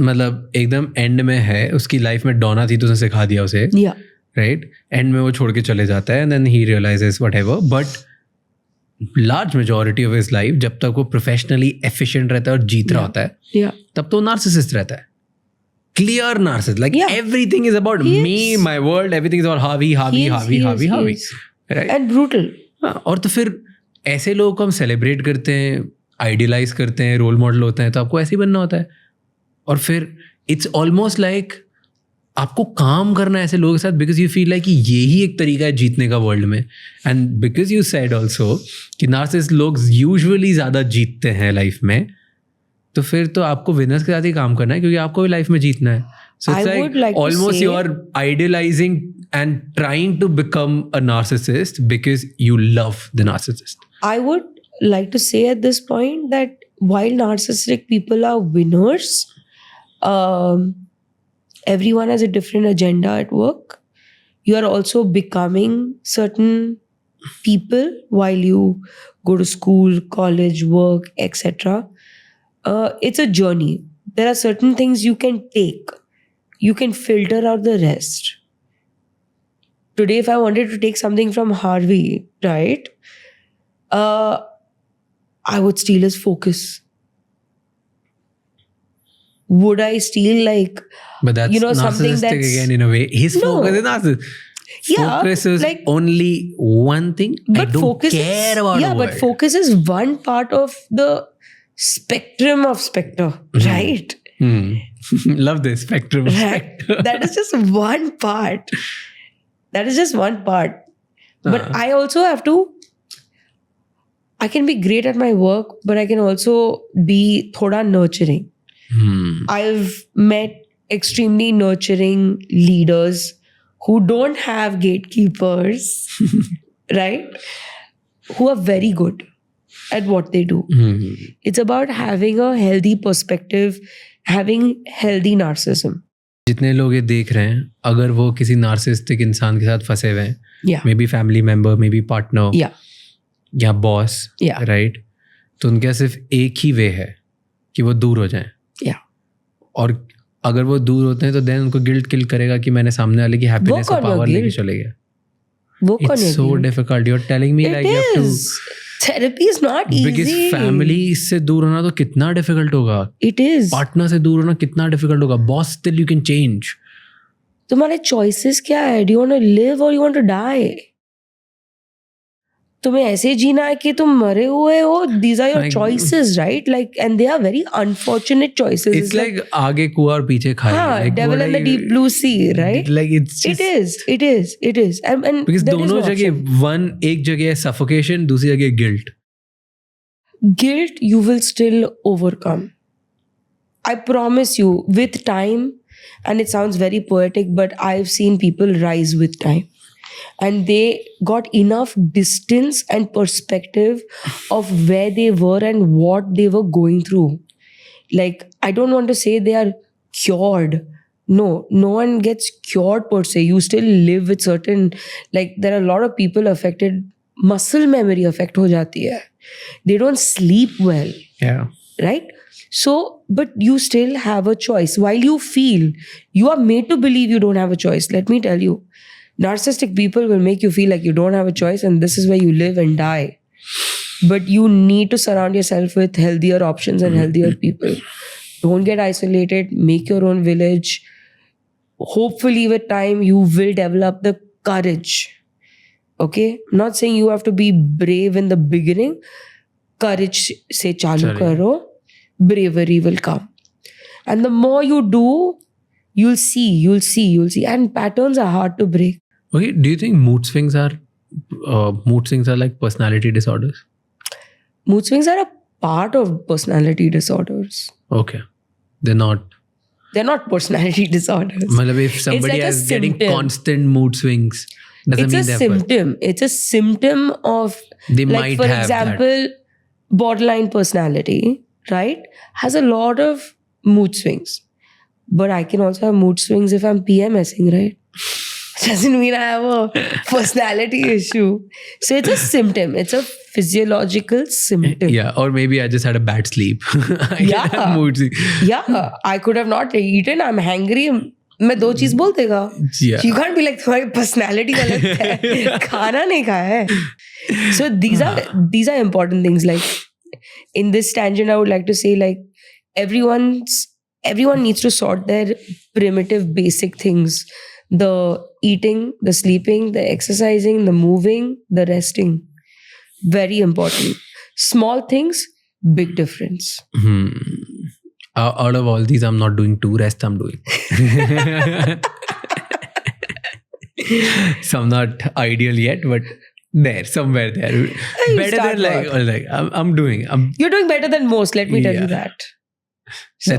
मतलब एकदम and में है, उसकी life में डोना थी तो उसने सिखा दिया उसे,
Yeah.
राइट. एंड में वो छोड़ के चले जाता है and then he realises whatever. But large majority of his life जब तक वो प्रोफेशनली एफिशिएंट रहता है और जीत रहा होता है,
Yeah.
तब तो नार्सिसिस्ट रहता है. Clear narcissist, like
Yeah.
Everything is about
He
me,
is.
My world, everything is about हावी हावी
He is,
हावी
he
हावी
is, he
हावी,
is.
राइट.
And brutal.
और तो फिर ऐसे लोगों को हम सेलिब्रेट करते हैं, आइडियलाइज करते हैं, रोल मॉडल होते हैं, तो आपको ऐसे ही बनना होता है. और फिर इट्स ऑलमोस्ट लाइक आपको काम करना है ऐसे लोगों के साथ, बिकॉज यू फील लाइक कि यही एक तरीका है जीतने का वर्ल्ड में. And because you said also कि नार्सिसिस्ट लोग यूजुअली ज़्यादा जीतते हैं लाइफ में, तो फिर तो आपको विनर्स के साथ ही काम करना है, क्योंकि आपको भी लाइफ में जीतना है. So
I would like to
almost
say-
you are idealizing and trying to become a narcissist because you love the narcissist.
I would like to say at this point that while narcissistic people are winners, everyone has a different agenda at work. You are also becoming certain people while you go to school, college, work, etc. It's a journey. There are certain things you can take. You can filter out the rest. Today, if I wanted to take something from Harvey, right, I would steal his focus. Would I steal like,
But that's
something
narcissistic
that's...
again in a way. His
No.
focus is narcissistic.
Yeah,
Focus is
like-
only one thing. I
But
don't
focus
care
is,
about
yeah,
the
but
world.
focus is one part of the spectrum of Spectre, right?
Love this spectrum.
Right. That is just one part. That is just one part. But I also have to, I can be great at my work, but I can also be thoda nurturing. I've met extremely nurturing leaders who don't have gatekeepers, right? Who are very good at what they do. It's about having a healthy perspective, having healthy narcissism.
जितने लोग ये देख रहे हैं, अगर वो किसी narcissistic इंसान के साथ फंसे हुए हैं,
Yeah.
May be family member, may be partner
Yeah.
या बॉस,
Yeah.
राइट, तो उनके सिर्फ एक ही वे है कि वो दूर हो जाएं.
Yeah.
और अगर वो दूर होते हैं तो देन उनको गिल्ट किल करेगा कि मैंने सामने वाले की हैप्पीनेस
Work
का
on your
पावर लेके
guilt.
चले गया.
Work on
It's
your
so
guilt.
difficult. You're telling me like
It
you have to,
is. Therapy is not easy.
because family से दूर होना तो कितना डिफिकल्ट होगा,
It is.
पार्टनर से दूर होना कितना डिफिकल्ट होगा, boss still you can change.
तुम्हारे choices क्या है? Do you want to live or you want to die? तुम्हें ऐसे जीना है कि तुम मरे हुए हो. These are your
Like-
choices, right? Like, and they are very unfortunate choices.
It's like आगे कुआं और पीछे खाई.
हाँ,
Like,
devil
what
in the
are
deep
you-
blue sea, right?
Like it's just,
It is. And
because
there is
दोनों
no
जगह
option.
एक जगह है suffocation, दूसरी जगह guilt.
Guilt you will still overcome. I promise you, with time, and it sounds very poetic, but I've seen people rise with time. And they got enough distance and perspective of where they were and what they were going through. Like, I don't want to say they are cured. No one gets cured per se. You still live with certain, like, there are a lot of people affected. Muscle memory affect ho jati hai. They don't sleep well,
Yeah.
right? So, but you still have a choice. While you feel, you are made to believe you don't have a choice. Let me tell you, narcissistic people will make you feel like you don't have a choice and this is where you live and die. But you need to surround yourself with healthier options and healthier people. Don't get isolated. Make your own village. Hopefully, with time, you will develop the courage. Okay? I'm not saying you have to be brave in the beginning. Courage se chalu
Chale.
karo. Bravery will come. And the more you do, you'll see. And patterns are hard to break.
Okay, do you think mood swings are like personality disorders?
Mood swings are a part of personality disorders.
Okay, they're not.
They're not personality disorders.
मतलब if somebody
like a
is getting
symptom.
constant mood swings, doesn't
It's
mean
a
they're
symptom. It's a symptom of,
They
like,
might
for
have
example, borderline personality, right? Has a lot of mood swings. But I can also have mood swings if I'm PMSing, right? Doesn't mean I have a personality issue. So it's a symptom. It's a physiological symptom.
Yeah, or maybe I just had a bad sleep.
Yeah.
Mood.
Yeah, I could have not eaten. I'm hangry. मैं 2 चीज बोल देगा.
Yeah.
You can't be like तुम्हारी personality गलत है, खाना नहीं खाया है. So these are important things. Like in this tangent, I would like to say like everyone needs to sort their primitive basic things: the eating, the sleeping, the exercising, the moving, the resting. Very important. Small things, big difference.
Out of all these, I'm not doing 2, rest I'm doing. Some not ideal yet, but there, somewhere there. Better than like I'm doing.
You're doing better than most, let me tell you that. So.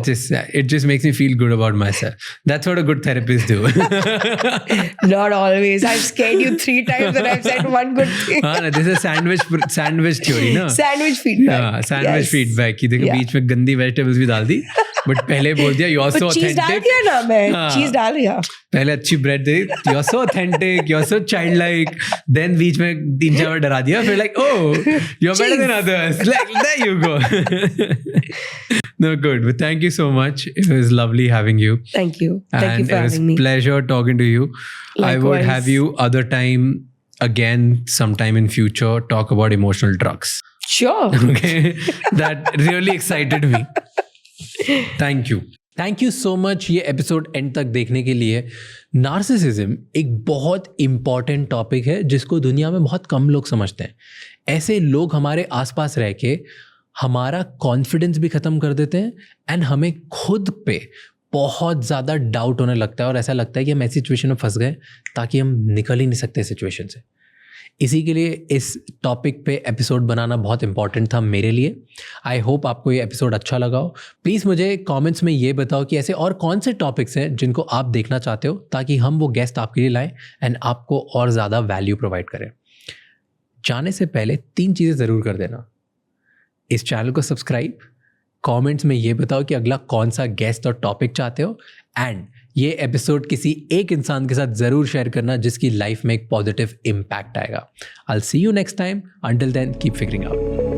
It just makes me feel good about myself. That's what a good therapist do.
Not always. I've scared you 3 times and I've said one good thing.
This is sandwich theory, no?
Sandwich feedback.
हाँ, sandwich feedback कि देखो बीच में गंदी vegetables भी डाल दी, but पहले बोल दिया you're so authentic.
चीज डाल दिया ना मैं, चीज डाल दिया.
पहले अच्छी bread they, you're so authentic, you're so childlike. Then बीच में 3-4 बार डरा दिया, फिर like oh, you're better than others. Like there you go. No, good. But thank you so much. It was lovely having you.
Thank you. Thank you for having me.
It was pleasure talking to you.
Likewise.
I would have you other time again, sometime in future, talk about emotional drugs.
Sure.
Okay. That really excited me. Thank you. Thank you so much ये episode and तक देखने के लिए. Narcissism एक बहुत important topic है जिसको दुनिया में बहुत कम लोग समझते हैं. ऐसे लोग हमारे आसपास रह के हमारा कॉन्फिडेंस भी ख़त्म कर देते हैं एंड हमें खुद पे बहुत ज़्यादा डाउट होने लगता है और ऐसा लगता है कि हम ऐसी सिचुएशन में फंस गए ताकि हम निकल ही नहीं सकते सिचुएशन से. इसी के लिए इस टॉपिक पे एपिसोड बनाना बहुत इंपॉर्टेंट था मेरे लिए. आई होप आपको ये एपिसोड अच्छा लगा हो. प्लीज़ मुझे कमेंट्स में ये बताओ कि ऐसे और कौन से टॉपिक्स हैं जिनको आप देखना चाहते हो ताकि हम वो गेस्ट आपके लिए लाएं एंड आपको और ज़्यादा वैल्यू प्रोवाइड करें. जाने से पहले 3 चीज़ें ज़रूर कर देना. इस चैनल को सब्सक्राइब, कमेंट्स में ये बताओ कि अगला कौन सा गेस्ट और टॉपिक चाहते हो एंड ये एपिसोड किसी एक इंसान के साथ ज़रूर शेयर करना जिसकी लाइफ में एक पॉजिटिव इम्पैक्ट आएगा. I will see you next time. Until then keep figuring out.